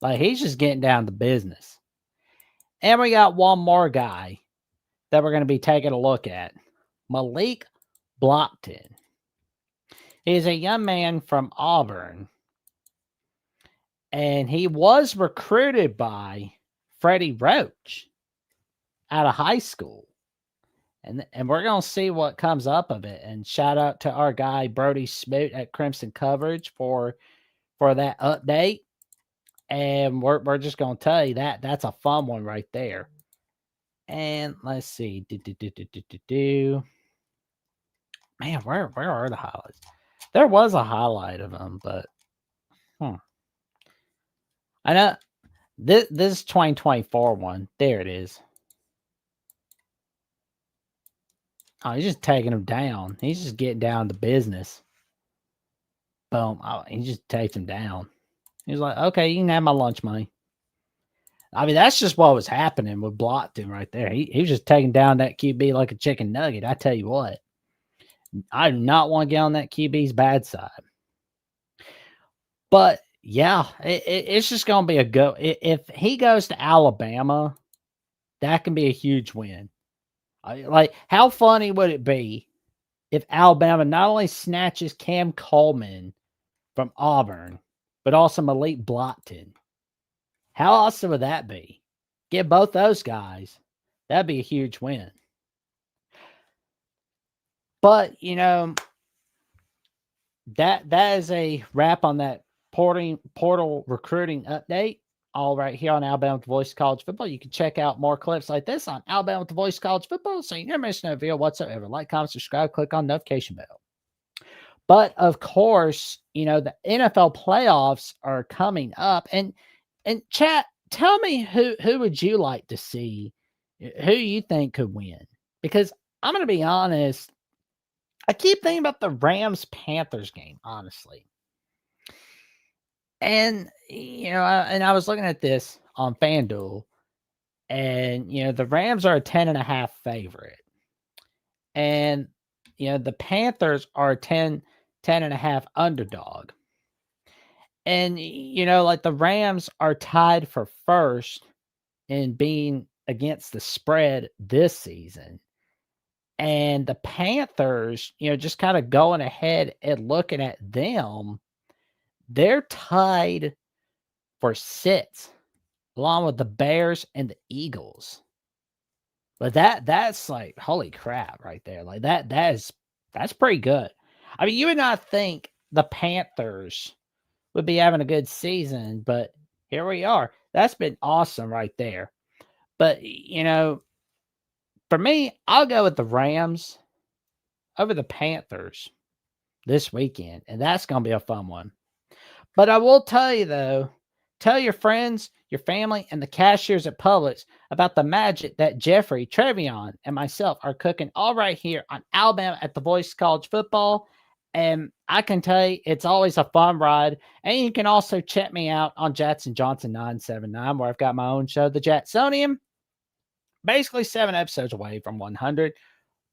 Like, he's just getting down to business. And we got one more guy that we're going to be taking a look at. Malik Blockton. He's a young man from Auburn. And he was recruited by Freddie Roach out of high school. And we're going to see what comes up of it. And shout out to our guy, Brody Smoot at Crimson Coverage for that update. And we're just going to tell you that's a fun one right there. And let's see. Man, where are the highlights? There was a highlight of them, but I know this is 2024 one. There it is. Oh, he's just taking him down. He's just getting down to business. Boom. Oh, he just takes him down. He's like, okay, you can have my lunch money. I mean, that's just what was happening with Blockton right there. He was just taking down that QB like a chicken nugget. I tell you what. I do not want to get on that QB's bad side. But, yeah, it's just going to be a go. If he goes to Alabama, that can be a huge win. Like, how funny would it be if Alabama not only snatches Cam Coleman from Auburn, but also Malik Blockton? How awesome would that be? Get both those guys. That'd be a huge win. But, you know, that is a wrap on that portal recruiting update. All right here on Alabama with the Voice of College Football. You can check out more clips like this on Alabama with the Voice of College Football, so you never miss no video whatsoever. Like, comment, subscribe, click on notification bell. But of course, you know, the NFL playoffs are coming up, and chat, tell me who would you like to see, who you think could win? Because I'm going to be honest, I keep thinking about the Rams-Panthers game, honestly. And, you know, I was looking at this on FanDuel, and, you know, the Rams are a 10.5 favorite. And, you know, the Panthers are a 10.5 underdog. And, you know, like the Rams are tied for first in being against the spread this season. And the Panthers, you know, just kind of going ahead and looking at them, they're tied for 6th, along with the Bears and the Eagles. But that's like, holy crap right there. Like that's pretty good. I mean, you would not think the Panthers would be having a good season, but here we are. That's been awesome right there. But, for me, I'll go with the Rams over the Panthers this weekend, and that's going to be a fun one. But I will tell you, though, tell your friends, your family, and the cashiers at Publix about the magic that Jeffrey, Trevion, and myself are cooking all right here on Alabama at the Voice College Football. And I can tell you, it's always a fun ride. And you can also check me out on Jackson Johnson 979, where I've got my own show, The Jacksonium. Basically 7 episodes away from 100.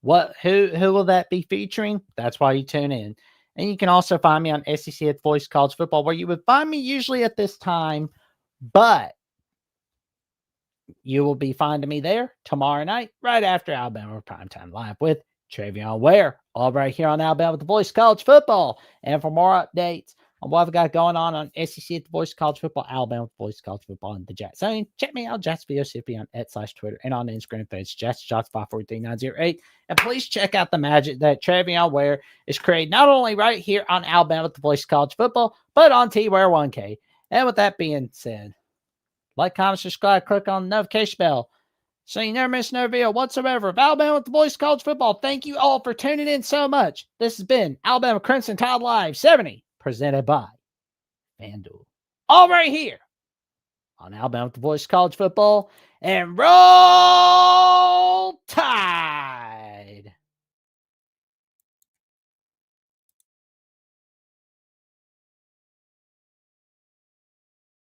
Who will that be featuring? That's why you tune in. And you can also find me on SEC at Voice College Football, where you would find me usually at this time, but you will be finding me there tomorrow night, right after Alabama Primetime Live with Travion Ware, all right here on Alabama with the Voice College Football. And for more updates on what I've got going on SEC at the Voice College Football, Alabama with the Voice College Football, and the Jackson, check me out, JacksVOCP on @/Twitter and on Instagram page, JacksJots543908. And please check out the magic that Travion Ware is creating, not only right here on Alabama with the Voice College Football, but on T-Ware 1K. And with that being said, like, comment, subscribe, click on the notification bell so you never miss no video whatsoever of Alabama with the Voice College Football. Thank you all for tuning in so much. This has been Alabama Crimson Tide Live 70, presented by FanDuel. All right here on Alabama with the Voice College Football. And roll!